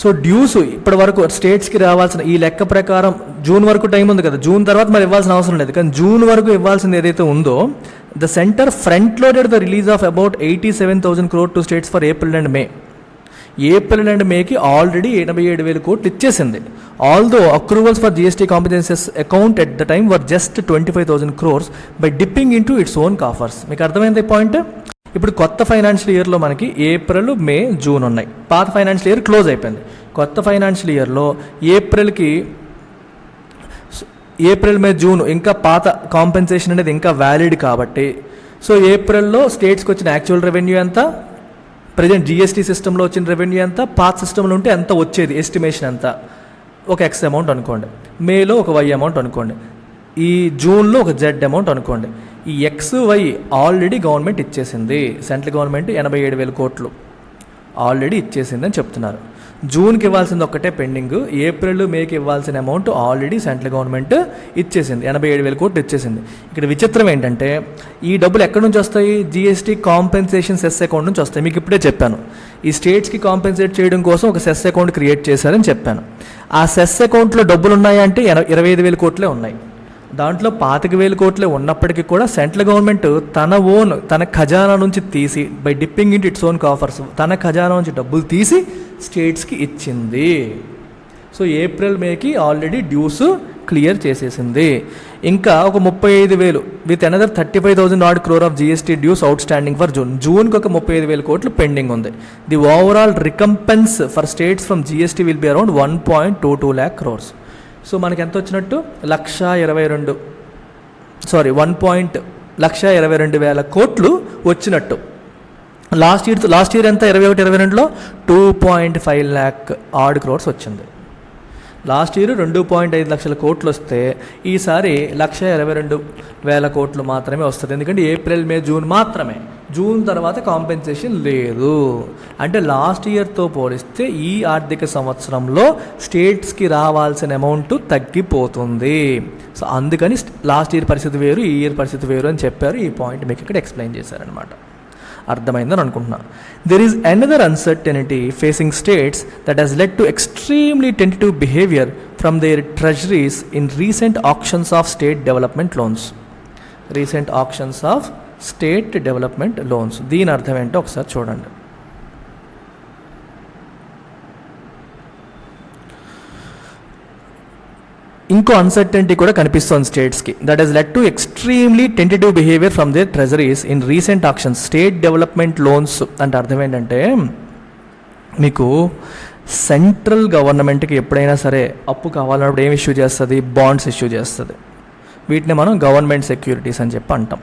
సో డ్యూస్ ఇప్పటి వరకు స్టేట్స్కి రావాల్సిన ఈ లెక్క ప్రకారం జూన్ వరకు టైం ఉంది కదా, జూన్ తర్వాత మరి ఇవ్వాల్సిన అవసరం లేదు, కానీ జూన్ వరకు ఇవ్వాల్సింది ఏదైతే ఉందో the centre front loaded the release of about 87,000 crore to states for April and May. April and మేకి ఆల్రెడీ 87,000 కోట్లు ఇచ్చేసింది. Although accruals for GST compensations account at the time were just 25,000 crores by dipping in to its own coffers. మీకు అర్థమైంది point? ఇప్పుడు కొత్త financial ఇయర్లో మనకి April, మే, June ఉన్నాయి. పాత ఫైనాన్షియల్ ఇయర్ క్లోజ్ అయిపోయింది. కొత్త ఫైనాన్షియల్ ఇయర్లో ఏప్రిల్, మే, జూన్ ఇంకా పాత కాంపెన్సేషన్ అనేది ఇంకా వ్యాలిడ్ కాబట్టి, సో ఏప్రిల్లో స్టేట్స్కి వచ్చిన యాక్చువల్ రెవెన్యూ ఎంత, ప్రజెంట్ జిఎస్టీ సిస్టంలో వచ్చిన రెవెన్యూ ఎంత, పాత సిస్టంలో ఉంటే ఎంత వచ్చేది ఎస్టిమేషన్ ఎంత, ఒక ఎక్స్ అమౌంట్ అనుకోండి, మేలో ఒక వై అమౌంట్ అనుకోండి, ఈ జూన్లో ఒక జెడ్ అమౌంట్ అనుకోండి. ఈ ఎక్స్ వై ఆల్రెడీ గవర్నమెంట్ ఇచ్చేసింది, సెంట్రల్ గవర్నమెంట్ 87,000 కోట్లు ఆల్రెడీ ఇచ్చేసింది అని చెప్తున్నారు. జూన్కి ఇవ్వాల్సింది ఒక్కటే పెండింగ్, ఏప్రిల్, మేకి ఇవ్వాల్సిన అమౌంట్ ఆల్రెడీ సెంట్రల్ గవర్నమెంట్ ఇచ్చేసింది, 87,000 కోట్లు ఇచ్చేసింది. ఇక్కడ విచిత్రం ఏంటంటే ఈ డబ్బులు ఎక్కడి నుంచి వస్తాయి? జిఎస్టీ కాంపెన్సేషన్ సెస్ అకౌంట్ నుంచి వస్తాయి. మీకు ఇప్పుడే చెప్పాను ఈ స్టేట్స్కి కాంపెన్సేట్ చేయడం కోసం ఒక సెస్ అకౌంట్ క్రియేట్ చేశారని చెప్పాను. ఆ సెస్ అకౌంట్లో డబ్బులు ఉన్నాయా అంటే 25,000 కోట్లే ఉన్నాయి. దాంట్లో 25,000 కోట్లే ఉన్నప్పటికీ కూడా సెంట్రల్ గవర్నమెంట్ తన ఖజానా నుంచి తీసి by dipping in its own coffers తన ఖజానా నుంచి డబ్బులు తీసి స్టేట్స్కి ఇచ్చింది. సో ఏప్రిల్, మేకి ఆల్రెడీ డ్యూస్ క్లియర్ చేసేసింది. ఇంకా ఒక 35,000 with another 35,000 odd crore of GST dues outstanding for జూన్కి ఒక 35,000 కోట్లు పెండింగ్ ఉంది. The overall recompense for states from GST will be around 1.22 lakh crores. సో మనకి ఎంత వచ్చినట్టు 1,22,000 కోట్లు వచ్చినట్టు. లాస్ట్ ఇయర్ ఎంత 21-22లో 2.5 lakh odd crores వచ్చింది. లాస్ట్ ఇయర్ 2.5 లక్షల కోట్లు వస్తే ఈసారి 1,22,000 కోట్లు మాత్రమే వస్తుంది. ఎందుకంటే ఏప్రిల్, మే, జూన్ మాత్రమే, జూన్ తర్వాత కాంపెన్సేషన్ లేదు. అంటే లాస్ట్ ఇయర్తో పోలిస్తే ఈ ఆర్థిక సంవత్సరంలో స్టేట్స్కి రావాల్సిన అమౌంట్ తగ్గిపోతుంది. సో అందుకని లాస్ట్ ఇయర్ పరిస్థితి వేరు, ఈ ఇయర్ పరిస్థితి వేరు అని చెప్పారు. ఈ పాయింట్ మీకు ఇక్కడ ఎక్స్ప్లెయిన్ చేశారనమాట. అర్థమైందని అనుకుంటున్నా. There is another uncertainty facing states that has led to extremely tentative behaviour from their treasuries in recent auctions of state development loans. Recent auctions of state development loans దీని అర్థం ఏంటో ఒకసారి చూడండి. ఇంకో అన్సర్టెనిటీ కూడా కనిపిస్తుంది స్టేట్స్కి. That has led to extremely tentative behaviour from their treasuries in recent auctions. State development loans అంటే అర్థం ఏంటంటే మీకు సెంట్రల్ గవర్నమెంట్కి ఎప్పుడైనా సరే అప్పు కావాలన్నప్పుడు ఏం ఇష్యూ చేస్తుంది? బాండ్స్ ఇష్యూ చేస్తుంది. వీటిని మనం గవర్నమెంట్ సెక్యూరిటీస్ అని చెప్పి అంటాం.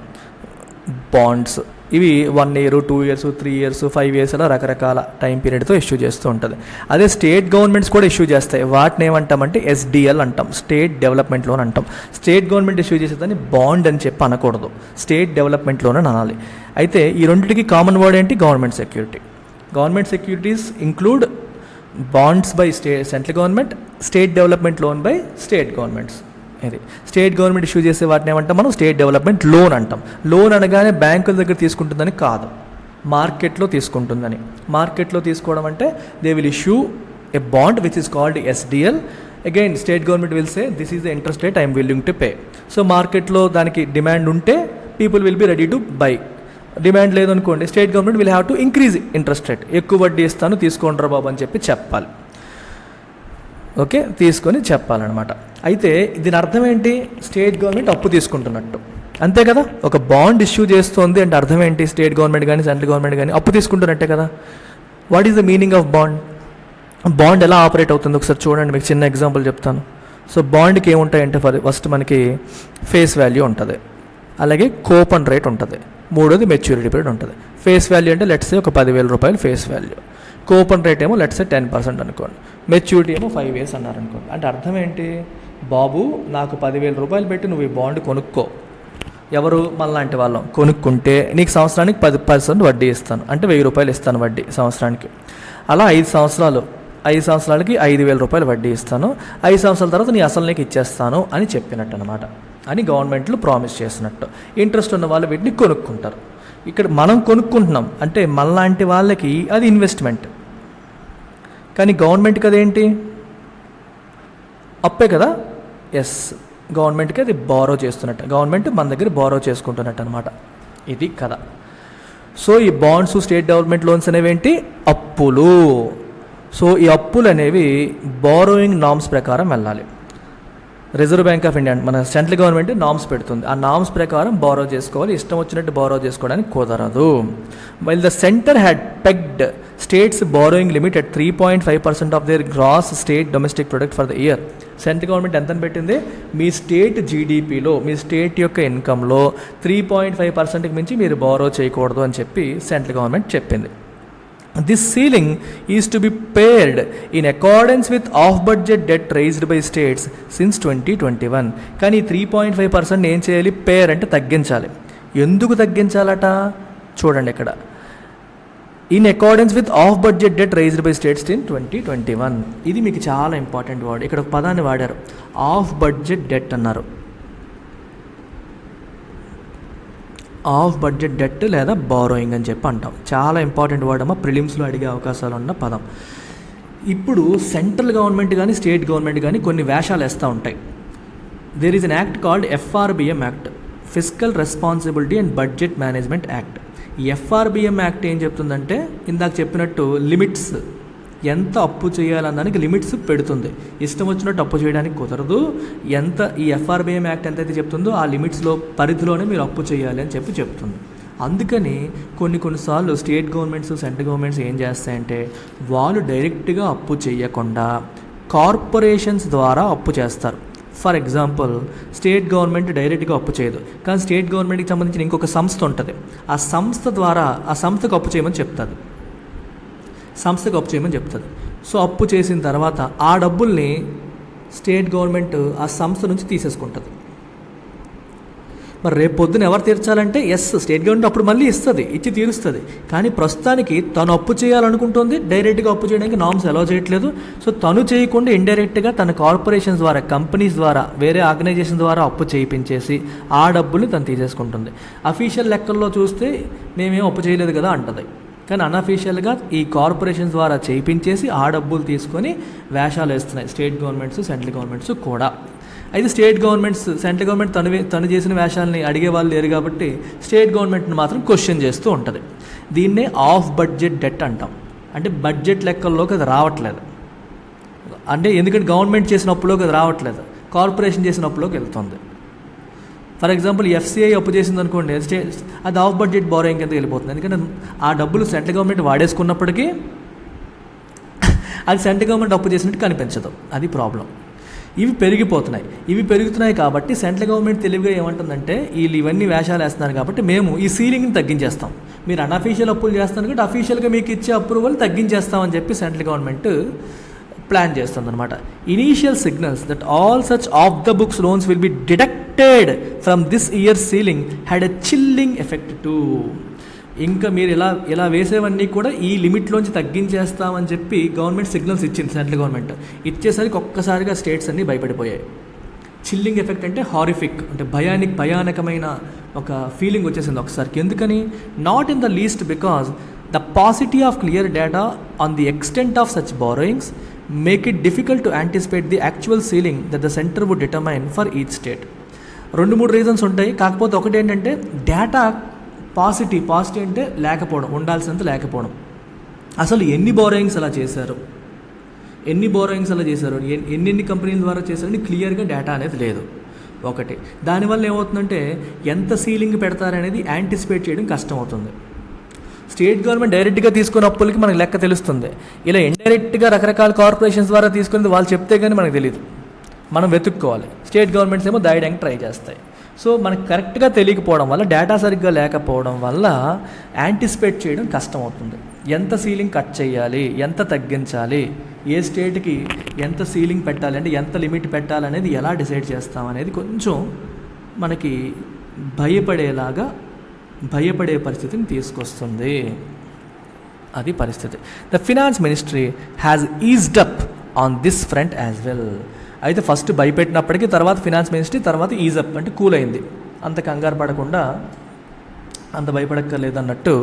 బాండ్స్ ఇవి 1 year, 2 years, 3 years, 5 years అలా రకరకాల టైం పీరియడ్తో ఇష్యూ చేస్తూ ఉంటుంది. అదే స్టేట్ గవర్నమెంట్స్ కూడా ఇష్యూ చేస్తాయి. వాటిని ఏమంటామంటే ఎస్డిఎల్ అంటాం, స్టేట్ డెవలప్మెంట్ లోన్ అంటాం. స్టేట్ గవర్నమెంట్ ఇష్యూ చేసేదాన్ని బాండ్ అని చెప్పి అనకూడదు, స్టేట్ డెవలప్మెంట్ లోన్ అని అనాలి. అయితే ఈ రెండింటికి కామన్ వర్డ్ ఏంటి? Government security. Government securities include bonds by central government, state development loan by state governments. ఇది స్టేట్ గవర్నమెంట్ ఇష్యూ చేసే వాటిని ఏమంటాం మనం? స్టేట్ డెవలప్మెంట్ లోన్ అంటాం. లోన్ అనగానే బ్యాంకుల దగ్గర తీసుకుంటుందని కాదు, మార్కెట్లో తీసుకుంటుందని. మార్కెట్లో తీసుకోవడం అంటే they will issue a bond which is called SDL. Again state government will say this is the interest rate I'm willing to pay. So మార్కెట్లో దానికి డిమాండ్ ఉంటే people will be ready to buy. Demand లేదనుకోండి, state government will have to increase interest rate. ఎక్కువ వడ్డీ ఇస్తాను తీసుకోండి రా బాబు అని చెప్పి చెప్పాలి. ఓకే, తీసుకొని చెప్పాలన్నమాట. అయితే దీని అర్థం ఏంటి? స్టేట్ గవర్నమెంట్ అప్పు తీసుకుంటున్నట్టు, అంతే కదా. ఒక బాండ్ ఇష్యూ చేస్తుంది అంటే అర్థం ఏంటి? స్టేట్ గవర్నమెంట్ కానీ సెంట్రల్ గవర్నమెంట్ కానీ అప్పు తీసుకుంటున్నట్టే కదా. What is the meaning of bond? Bond ఎలా ఆపరేట్ అవుతుంది ఒకసారి చూడండి, మీకు చిన్న ఎగ్జాంపుల్ చెప్తాను. సో బాండ్కి ఏముంటాయంటే ఫస్ట్ మనకి ఫేస్ వాల్యూ ఉంటుంది, అలాగే కూపన్ రేట్ ఉంటుంది, మూడోది మెచ్యూరిటీ పీరియడ్ ఉంటుంది. ఫేస్ వాల్యూ అంటే లెట్స్ సే ఒక 10,000 రూపాయలు ఫేస్ వాల్యూ, కూపన్ రేట్ ఏమో లెట్స్ సే 10% అనుకోండి, మెచ్యూరిటీ ఏమో 5 years అన్నారనుకోండి. అంటే అర్థం ఏంటి, బాబు నాకు 10,000 రూపాయలు పెట్టి నువ్వు ఈ బాండ్ కొనుక్కో, ఎవరు మనలాంటి వాళ్ళం కొనుక్కుంటే నీకు సంవత్సరానికి 10% వడ్డీ ఇస్తాను, అంటే 1,000 రూపాయలు ఇస్తాను వడ్డీ సంవత్సరానికి. అలా 5 సంవత్సరాలకి 5,000 రూపాయలు వడ్డీ ఇస్తాను, 5 సంవత్సరాల తర్వాత నీ అసలు నీకు ఇచ్చేస్తాను అని చెప్పినట్టు అనమాట, అని గవర్నమెంట్లు ప్రామిస్ చేసినట్టు. ఇంట్రెస్ట్ ఉన్న వాళ్ళు వీటిని కొనుక్కుంటారు. ఇక్కడ మనం కొనుక్కుంటున్నాం అంటే మనలాంటి వాళ్ళకి అది ఇన్వెస్ట్మెంట్, కానీ గవర్నమెంట్కి అదేంటి, అప్పే కదా. ఎస్, గవర్నమెంట్కి అది బారో చేస్తున్నట్టు, గవర్నమెంట్ మన దగ్గర బారో చేసుకుంటున్నట్టు అనమాట. ఇది కదా. సో ఈ బాండ్స్, స్టేట్ డెవలప్మెంట్ లోన్స్ అనేవి ఏంటి, అప్పులు. సో ఈ అప్పులు అనేవి బారోయింగ్ నామ్స్ ప్రకారం వెళ్ళాలి. రిజర్వ్ బ్యాంక్ ఆఫ్ ఇండియా మన సెంట్రల్ గవర్నమెంట్ నామ్స్ పెడుతుంది, ఆ నామ్స్ ప్రకారం బారో చేసుకోవాలి, ఇష్టం వచ్చినట్టు బారో చేసుకోవడానికి కుదరదు. While the centre had pegged states borrowing limit at 3.5% of their gross state domestic product for the year. Central government ఎంత పెట్టింది, మీ స్టేట్ జీడిపిలో, మీ స్టేట్ యొక్క ఇన్కంలో 3.5%కి మించి మీరు బారో చేయకూడదు అని చెప్పి సెంట్రల్ గవర్నమెంట్ చెప్పింది. This ceiling is to be paid in accordance with off-budget debt raised by states since 2021. కానీ 3.5% ఏం చేయాలి, పేర్ అంటే తగ్గించాలి. ఎందుకు తగ్గించాలట చూడండి ఇక్కడ, in accordance with of-budget debt raised by states in 2021. ఇది మీకు చాలా ఇంపార్టెంట్ వర్డ్. ఇక్కడ ఒక పదాన్ని వాడారు, ఆఫ్-బడ్జెట్ డెట్ అన్నారు. ఆఫ్ బడ్జెట్ డెట్ లేదా బారోయింగ్ అని చెప్పి అంటాం. చాలా ఇంపార్టెంట్ వర్డ్ అమ్మ, ప్రిలిమ్స్లో అడిగే అవకాశాలు ఉన్న పదం. ఇప్పుడు సెంట్రల్ గవర్నమెంట్ కానీ స్టేట్ గవర్నమెంట్ కానీ కొన్ని వేషాలు వేస్తూ ఉంటాయి. There is an act called FRBM act, physical responsibility and budget management act. ఈ FRBM యాక్ట్ ఏం చెప్తుందంటే, ఇందాక చెప్పినట్టు లిమిట్స్, ఎంత అప్పు చేయాలనడానికి లిమిట్స్ పెడుతుంది. ఇష్టం వచ్చినట్టు అప్పు చేయడానికి కుదరదు. ఎంత ఈ FRBM యాక్ట్ ఎంతైతే చెప్తుందో ఆ లిమిట్స్లో పరిధిలోనే మీరు అప్పు చేయాలి అని చెప్పి చెప్తుంది. అందుకని కొన్నిసార్లు స్టేట్ గవర్నమెంట్స్, సెంట్రల్ గవర్నమెంట్స్ ఏం చేస్తాయంటే, వాళ్ళు డైరెక్ట్గా అప్పు చేయకుండా కార్పొరేషన్స్ ద్వారా అప్పు చేస్తారు. ఫర్ ఎగ్జాంపుల్, స్టేట్ గవర్నమెంట్ డైరెక్ట్గా అప్పు చేయదు, కానీ స్టేట్ గవర్నమెంట్కి సంబంధించిన ఇంకొక సంస్థ ఉంటుంది, ఆ సంస్థ ద్వారా ఆ సంస్థకు అప్పు చేయమని చెప్తుంది, సంస్థకు అప్పు చేయమని చెప్తుంది. సో అప్పు చేసిన తర్వాత ఆ డబ్బుల్ని స్టేట్ గవర్నమెంట్ ఆ సంస్థ నుంచి తీసేసుకుంటుంది. మరి రేపు పొద్దున ఎవరు తీర్చాలంటే, స్టేట్ గవర్నమెంట్ అప్పుడు మళ్ళీ ఇచ్చి తీరుస్తుంది. కానీ ప్రస్తుతానికి తను అప్పు చేయాలనుకుంటుంది, డైరెక్ట్గా అప్పు చేయడానికి నామ్స్ అలౌ చేయట్లేదు. సో తను చేయకుండా ఇండైరెక్ట్గా తన కార్పొరేషన్స్ ద్వారా, కంపెనీస్ ద్వారా, వేరే ఆర్గనైజేషన్ ద్వారా అప్పు చేయించేసి ఆ డబ్బుల్ని తను తీసేసుకుంటుంది. అఫీషియల్ లెక్కల్లో చూస్తే మేమేం అప్పు చేయలేదు కదా అంటుంది, కానీ అన్అఫీషియల్గా ఈ కార్పొరేషన్స్ ద్వారా చేయించేసి ఆ డబ్బులు తీసుకొని వేషాలు వేస్తున్నాయి స్టేట్ గవర్నమెంట్స్, సెంట్రల్ గవర్నమెంట్స్ కూడా. అయితే స్టేట్ గవర్నమెంట్స్, సెంట్రల్ గవర్నమెంట్ తను చేసిన వేషాలని అడిగే వాళ్ళు లేరు కాబట్టి స్టేట్ గవర్నమెంట్ని మాత్రం క్వశ్చన్ చేస్తూ ఉంటుంది. దీన్నే ఆఫ్ బడ్జెట్ డెట్ అంటాం. అంటే బడ్జెట్ లెక్కల్లోకి అది రావట్లేదు, అంటే ఎందుకంటే గవర్నమెంట్ చేసిన అప్పులోకి అది రావట్లేదు, కార్పొరేషన్ చేసిన అప్పులోకి వెళ్తుంది. ఫర్ ఎగ్జాంపుల్, FCI అప్పు చేసింది అనుకోండి, అది ఆఫ్ బడ్జెట్ బారోయింగ్ కింద వెళ్ళిపోతుంది. ఎందుకంటే ఆ డబ్బులు సెంట్రల్ గవర్నమెంట్ వాడేసుకున్నప్పటికీ అది సెంట్రల్ గవర్నమెంట్ అప్పు చేసినట్టు కనిపించదు, అది ప్రాబ్లం. ఇవి పెరుగుతున్నాయి కాబట్టి సెంట్రల్ గవర్నమెంట్ తెలివిగా ఏమంటుందంటే, వీళ్ళు ఇవన్నీ వేషాలు వేస్తున్నారు కాబట్టి మేము ఈ సీలింగ్ని తగ్గించేస్తాం, మీరు అన్అఫీషియల్ అప్పులు చేస్తున్నారు కాబట్టి అఫీషియల్గా మీకు ఇచ్చే అప్రూవల్ తగ్గించేస్తామని చెప్పి సెంట్రల్ గవర్నమెంట్ ప్లాన్ చేస్తుందన్నమాట. Initial signals that all such of the books loans will be deducted from this year ceiling had a chilling effect too. ఇంకా మీరు ఇలా వేసేవన్నీ కూడా ఈ లిమిట్లోంచి తగ్గించేస్తామని చెప్పి గవర్నమెంట్ సిగ్నల్స్ ఇచ్చింది. సెంట్రల్ గవర్నమెంట్ ఇచ్చేసరికి ఒక్కసారిగా స్టేట్స్ అన్నీ భయపడిపోయాయి. చిల్లింగ్ ఎఫెక్ట్ అంటే హారిఫిక్, అంటే భయానకమైన ఒక ఫీలింగ్ వచ్చేసింది ఒకసారికి. ఎందుకని? Not in the least because the paucity of clear data on the extent of such borrowings make it difficult to anticipate the actual ceiling that the centre would determine for each state. 2-3 reasons ఉంటాయి. కాకపోతే ఒకటి ఏంటంటే, data paucity అంటే లేకపోవడం, ఉండాల్సినంత లేకపోవడం. అసలు ఎన్ని borrowings అలా చేశారు, ఎన్ని కంపెనీల ద్వారా చేశారని క్లియర్గా డేటా అనేది లేదు ఒకటి. దానివల్ల ఏమవుతుందంటే, ఎంత సీలింగ్ పెడతారనేది యాంటిసిపేట్ చేయడం కష్టం అవుతుంది. స్టేట్ గవర్నమెంట్ డైరెక్ట్గా తీసుకున్న అప్పులకి మనకు లెక్క తెలుస్తుంది. ఇలా ఇండైరెక్ట్గా రకరకాల కార్పొరేషన్స్ ద్వారా తీసుకుని వాళ్ళు చెప్తే కానీ మనకు తెలియదు. మనం వెతుక్కోవాలి. స్టేట్ గవర్నమెంట్స్ ఏమో దాయడానికి ట్రై చేస్తాయి. సో మనకు కరెక్ట్గా తెలియకపోవడం వల్ల, డేటా సరిగ్గా లేకపోవడం వల్ల యాంటిసిపేట్ చేయడం కష్టం అవుతుంది. ఎంత సీలింగ్ కట్ చేయాలి, ఎంత తగ్గించాలి, ఏ స్టేట్కి ఎంత సీలింగ్ పెట్టాలి, అంటే ఎంత లిమిట్ పెట్టాలనేది ఎలా డిసైడ్ చేస్తాం అనేది కొంచెం మనకి భయపడే పరిస్థితిని తీసుకొస్తుంది. అది పరిస్థితి. The finance ministry has eased up on this front as well. అయితే ఫస్ట్ భయపెట్టినప్పటికీ తర్వాత ఫినాన్స్ మినిస్ట్రీ తర్వాత ఈజప్ అంటే కూల్ అయింది. అంత కంగారు పడకుండా, అంత భయపడక్కర్లేదు అన్నట్టు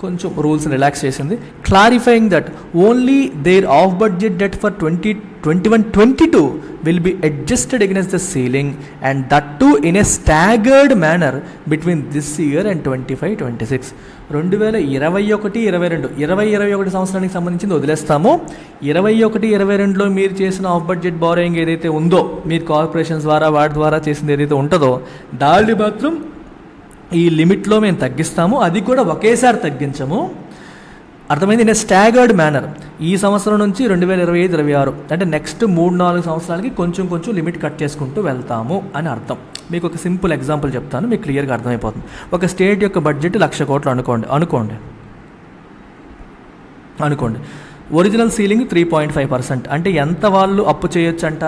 కొంచెం రూల్స్ రిలాక్స్ చేసింది. Clarifying that only their off budget debt for 2021-22 will be adjusted against the ceiling and that too in a staggered manner between this year and 25-26. 2021 సంవత్సరానికి సంబంధించింది వదిలేస్తాము. 21-22లో మీరు చేసిన ఆఫ్ బడ్జెట్ బారోయింగ్ ఏదైతే ఉందో, మీరు కార్పొరేషన్స్ ద్వారా వాటి ద్వారా చేసింది ఏదైతే ఉంటుందో దాన్ని మాత్రం ఈ లిమిట్లో మేము తగ్గిస్తాము. అది కూడా ఒకేసారి తగ్గించము. అర్థమైంది? In a staggered manner. ఈ సంవత్సరం నుంచి 2025-26 అంటే నెక్స్ట్ 3-4 సంవత్సరాలకి కొంచెం కొంచెం లిమిట్ కట్ చేసుకుంటూ వెళ్తాము అని అర్థం. మీకు ఒక సింపుల్ ఎగ్జాంపుల్ చెప్తాను, మీకు క్లియర్గా అర్థమైపోతుంది. ఒక స్టేట్ యొక్క బడ్జెట్ 1,00,000 కోట్లు అనుకోండి. Original ceiling 3.5%. అంటే ఎంత వాళ్ళు అప్పు చేయొచ్చు అంట?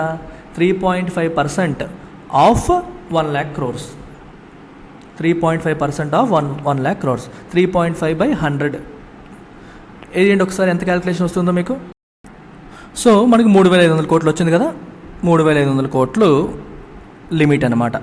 3.5% of 1,00,000 crores. 3.5% of 1,00,000 crores. 3.5/100 agent ఒకసారి ఎంత క్యాలిక్యులేషన్ వస్తుందో మీకు. సో మనకి 3,500 కోట్లు వచ్చింది కదా. 3,500 కోట్లు లిమిట్ అనమాట.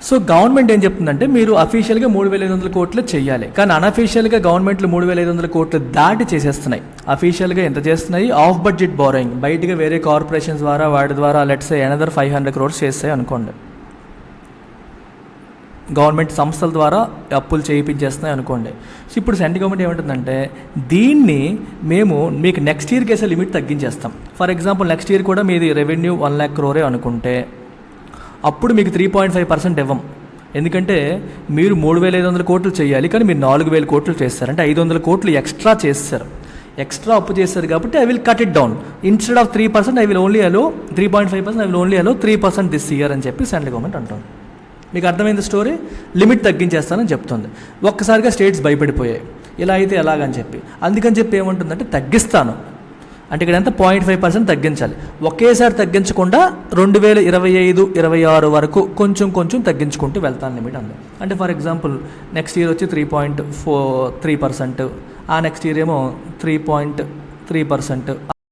సో గవర్నమెంట్ ఏం చెప్తుందంటే మీరు అఫీషియల్గా 3,500 కోట్లు చేయాలి, కానీ అన్అఫీషియల్గా గవర్నమెంట్లు 3,500 కోట్లు దాటి చేసేస్తున్నాయి. అఫీషియల్గా ఎంత చేస్తున్నాయి? ఆఫ్ బడ్జెట్ బారోయింగ్, బయటగా వేరే కార్పొరేషన్స్ ద్వారా వాటి ద్వారా లెట్స్ సే అనదర్ 500 crores చేస్తాయి అనుకోండి. గవర్నమెంట్ సంస్థల ద్వారా అప్పులు చేయించేస్తున్నాయి అనుకోండి. సో ఇప్పుడు సెంట్రల్ గవర్నమెంట్ ఏమంటుందంటే దీన్ని మేము మీకు నెక్స్ట్ ఇయర్కి వేసే లిమిట్ తగ్గించేస్తాం. ఫర్ ఎగ్జాంపుల్ నెక్స్ట్ ఇయర్ కూడా మీది రెవెన్యూ 1,00,000 crore అనుకుంటే అప్పుడు మీకు 3.5% ఇవ్వం. ఎందుకంటే మీరు 3,500 కోట్లు చేయాలి, కానీ మీరు 4,000 కోట్లు చేస్తారు. అంటే 500 కోట్లు ఎక్స్ట్రా చేస్తారు, ఎక్స్ట్రా అప్పు చేస్తారు. కాబట్టి I will cut it down. Instead of 3% I will only allow 3.5%, I will only allow 3% this year అని చెప్పి సెంట్రల్ గవర్నమెంట్ అంటుంది. మీకు అర్థమైంది స్టోరీ? లిమిట్ తగ్గించేస్తానని చెప్తుంది. ఒక్కసారిగా స్టేట్స్ భయపడిపోయాయి, ఇలా అయితే ఎలాగని చెప్పి. అందుకని చెప్పి ఏమంటుందంటే తగ్గిస్తాను అంటే ఇక్కడ ఎంత 0.5% తగ్గించాలి. ఒకేసారి తగ్గించకుండా 2025-26 వరకు కొంచెం కొంచెం తగ్గించుకుంటూ వెళ్తాను లిమిట్ అంది. అంటే ఫర్ ఎగ్జాంపుల్ నెక్స్ట్ ఇయర్ వచ్చి 3.3%, ఆ నెక్స్ట్ ఇయర్ ఏమో 3.3%,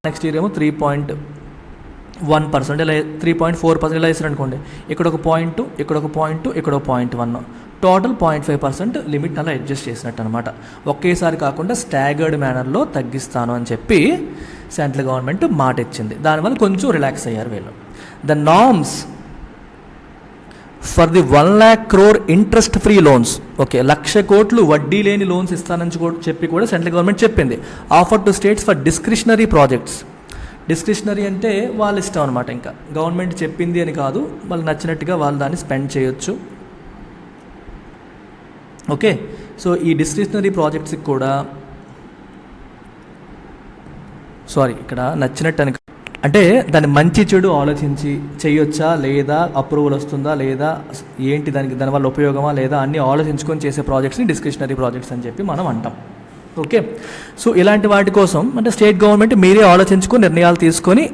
నెక్స్ట్ ఇయర్ ఏమో 3.1%, ఇలా 3.4% ఇలా వేసారు అనుకోండి. ఇక్కడ ఒక పాయింట్, ఇక్కడ ఒక పాయింట్, ఇక్కడ ఒక 0.1, టోటల్ 0.5% లిమిట్ అలా అడ్జస్ట్ చేసినట్టు అనమాట. ఒకేసారి కాకుండా స్టాగర్డ్ మేనర్లో తగ్గిస్తాను అని చెప్పి సెంట్రల్ గవర్నమెంట్ మాట ఇచ్చింది. దానివల్ల కొంచెం రిలాక్స్ అయ్యారు వీళ్ళు. The norms for the 1,00,000 crore interest free loans, okay, 1,00,000 కోట్లు వడ్డీ లేని లోన్స్ ఇస్తానని చెప్పి కూడా సెంట్రల్ గవర్నమెంట్ చెప్పింది. Offer to states for discretionary projects. Discretionary అంటే వాళ్ళ ఇష్టం అనమాట. ఇంకా గవర్నమెంట్ చెప్పింది అని కాదు, వాళ్ళు నచ్చినట్టుగా వాళ్ళు దాన్ని స్పెండ్ చేయొచ్చు. ఓకే, సో ఈ డిస్క్రిషనరీ ప్రాజెక్ట్స్కి కూడా ఇక్కడ నచ్చినట్టు అని అంటే దాన్ని మంచి చెడు ఆలోచించి చేయొచ్చా లేదా, అప్రూవల్ వస్తుందా లేదా, ఏంటి దానివల్ల ఉపయోగమా లేదా అన్నీ ఆలోచించుకొని చేసే ప్రాజెక్ట్స్ని డిస్క్రిషనరీ ప్రాజెక్ట్స్ అని చెప్పి మనం అంటాం. ఓకే, సో ఇలాంటి వాటి కోసం అంటే స్టేట్ గవర్నమెంట్ మీరే ఆలోచించుకొని నిర్ణయాలు తీసుకొని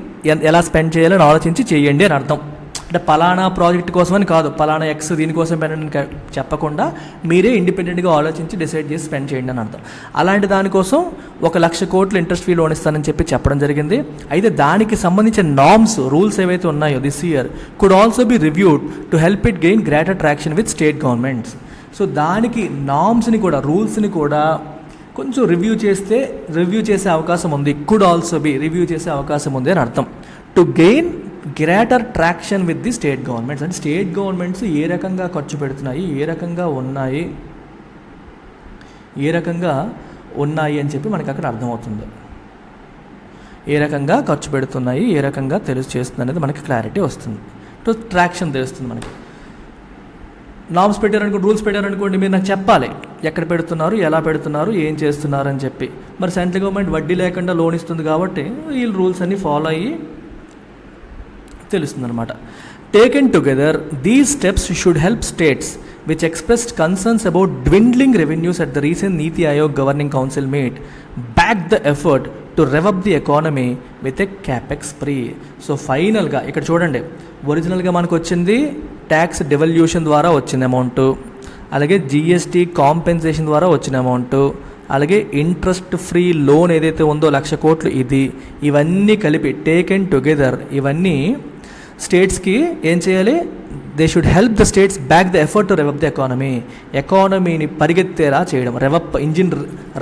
ఎలా స్పెండ్ చేయాలని ఆలోచించి చేయండి అని అర్థం. అంటే పలానా ప్రాజెక్ట్ కోసమని కాదు, పలానా ఎక్స్ దీనికోసం పెట్టండి చెప్పకుండా మీరే ఇండిపెండెంట్గా ఆలోచించి డిసైడ్ చేసి స్పెండ్ చేయండి అని అర్థం. అలాంటి దానికోసం 1,00,000 కోట్లు ఇంట్రెస్ట్ ఫ్రీ లోన్ ఇస్తానని చెప్పి చెప్పడం జరిగింది. అయితే దానికి సంబంధించిన నార్మ్స్, రూల్స్ ఏవైతే ఉన్నాయో this year could also be reviewed to help it gain greater traction with state governments. So దానికి నార్మ్స్ని కూడా, రూల్స్ని కూడా కొంచెం రివ్యూ చేసే అవకాశం ఉంది. కుడ్ ఆల్సో బి రివ్యూ చేసే అవకాశం ఉంది అని అర్థం. To gain greater traction with the state governments. అంటే స్టేట్ గవర్నమెంట్స్ ఏ రకంగా ఖర్చు పెడుతున్నాయి, ఏ రకంగా ఉన్నాయి అని చెప్పి మనకి అక్కడ అర్థమవుతుంది. ఏ రకంగా ఖర్చు పెడుతున్నాయి, ఏ రకంగా చేస్తుంది అనేది మనకి క్లారిటీ వస్తుంది. టు ట్రాక్షన్ తెలుస్తుంది మనకి. నామ్స్ పెట్టారనుకోండి, రూల్స్ పెట్టారనుకోండి, మీరు నాకు చెప్పాలి ఎక్కడ పెడుతున్నారు, ఎలా పెడుతున్నారు, ఏం చేస్తున్నారు అని చెప్పి. మరి సెంట్రల్ గవర్నమెంట్ వడ్డీ లేకుండా లోన్ ఇస్తుంది కాబట్టి వీళ్ళు రూల్స్ అన్నీ ఫాలో అయ్యి తెలుస్తుంది అనమాట. Taken together these steps should help states which expressed concerns about dwindling revenues at the recent Niti Aayog Governing Council meet, backed the effort to rev up the economy with a capex spree. So ఫైనల్గా ఇక్కడ చూడండి, ఒరిజినల్గా మనకు వచ్చింది tax devolution ద్వారా వచ్చిన amount, అలాగే GST compensation ద్వారా వచ్చిన అమౌంట్, అలాగే ఇంట్రెస్ట్ ఫ్రీ లోన్ ఏదైతే ఉందో 1,00,000 కోట్లు ఇది, ఇవన్నీ కలిపి టేకెన్ టుగెదర్ ఇవన్నీ స్టేట్స్కి ఏం చేయాలి, they should help the states back the effort to rev up the economy, ఎకానమీని పరిగెత్తేలా చేయడం. రెవప్ ఇంజిన్,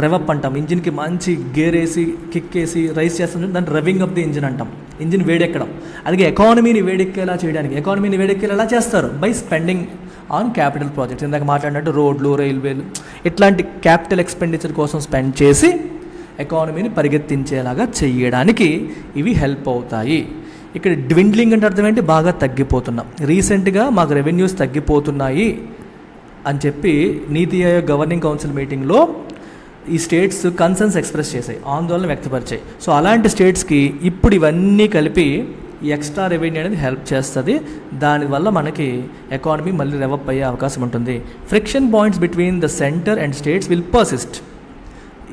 రెవప్ అంటాం, ఇంజిన్కి మంచి గేర్ వేసి కిక్ వేసి రైస్ చేస్తాం, దాన్ని రెవింగ్ అప్ ది ఇంజిన్ అంటాం, ఇంజిన్ వేడెక్కడం. అలాగే ఎకానమీని వేడెక్కేలా చేయడానికి, ఎకానమీని వేడెక్కేలా ఎలా చేస్తారు, by spending on capital projects. ఇందాక మాట్లాడినట్టు రోడ్లు, రైల్వేలు ఇట్లాంటి క్యాపిటల్ ఎక్స్పెండిచర్ కోసం స్పెండ్ చేసి ఎకానమీని పరిగెత్తించేలాగా చేయడానికి ఇవి హెల్ప్ అవుతాయి. ఇక్కడ డ్విండ్లింగ్ అంటే అర్థం ఏంటి, బాగా తగ్గిపోతున్నాం, రీసెంట్గా మాకు రెవెన్యూస్ తగ్గిపోతున్నాయి అని చెప్పి నీతి ఆయోగ్ గవర్నింగ్ కౌన్సిల్ మీటింగ్లో ఈ స్టేట్స్ కన్సర్న్స్ ఎక్స్ప్రెస్ చేశాయి, ఆందోళన వ్యక్తపరిచాయి. సో అలాంటి స్టేట్స్కి ఇప్పుడు ఇవన్నీ కలిపి ఈ ఎక్స్ట్రా రెవెన్యూ అనేది హెల్ప్ చేస్తుంది. దానివల్ల మనకి ఎకానమీ మళ్ళీ రెవప్ అయ్యే అవకాశం ఉంటుంది. Friction points between the centre and states will persist.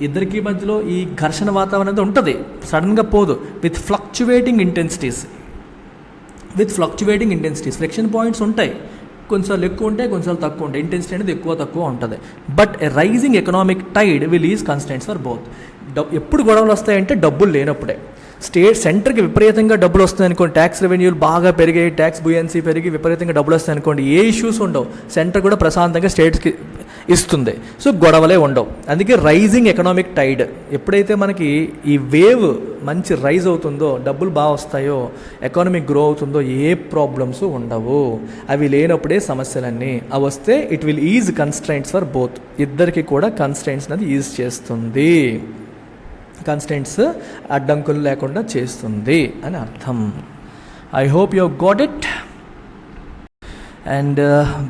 ఇద్దరికి మధ్యలో ఈ ఘర్షణ వాతావరణం అనేది ఉంటుంది, సడన్గా పోదు. With fluctuating intensities friction points ఉంటాయి, కొన్నిసార్లు ఎక్కువ ఉంటాయి, కొన్నిసార్లు తక్కువ ఉంటాయి, ఇంటెన్సిటీ అనేది ఎక్కువ తక్కువ ఉంటుంది. But a rising economic tide will ease constraints for both. ఎప్పుడు గొడవలు వస్తాయంటే డబ్బులు లేనప్పుడే. సెంటర్కి విపరీతంగా డబ్బులు వస్తాయి అనుకోండి, ట్యాక్స్ రెవెన్యూలు బాగా పెరిగాయి, ట్యాక్స్ బుయన్సీ పెరిగి విపరీతంగా డబ్బులు వస్తాయి అనుకోండి, ఏ ఇష్యూస్ ఉండవు, సెంటర్ కూడా ప్రశాంతంగా స్టేట్స్కి ఇస్తుంది. సో గొడవలే ఉండవు. అందుకే రైజింగ్ ఎకనామిక్ టైడ్, ఎప్పుడైతే మనకి ఈ వేవ్ మంచి రైజ్ అవుతుందో, డబ్బులు బాగా వస్తాయో, ఎకానమిక్ గ్రో అవుతుందో, ఏ ప్రాబ్లమ్స్ ఉండవు. అవి లేనప్పుడే సమస్యలన్నీ. అవి వస్తే it will is constraints for both. ఇద్దరికి కూడా కన్స్ట్రైంట్స్ అనేది ఈజ్ చేస్తుంది, కన్స్టెంట్స్ అడ్డంకులు లేకుండా చేస్తుంది అని అర్థం. I hope you got it. And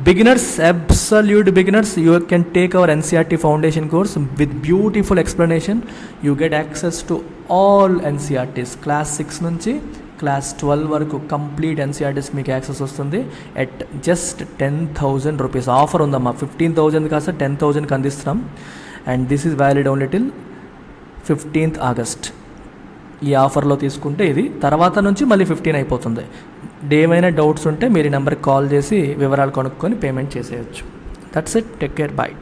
beginners, absolute beginners, you can take our NCERT foundation course with beautiful explanation. You get access to all NCERTs, class 6 నుంచి క్లాస్ 12 వరకు కంప్లీట్ ఎన్సీఆర్టీస్ మీకు access వస్తుంది at just 10,000 rupees. Offer ఉందమ్మా, 15,000 కాస్త 10,000కి అందిస్తున్నాం. And this is valid only till 15th August. ఈ ఆఫర్లో తీసుకుంటే ఇది తర్వాత నుంచి మళ్ళీ 15 అయిపోతుంది. ఏమైనా డౌట్స్ ఉంటే మీరు ఈ నెంబర్కి కాల్ చేసి వివరాలు కనుక్కొని పేమెంట్ చేసేయచ్చు. That's it. Take care. Bye.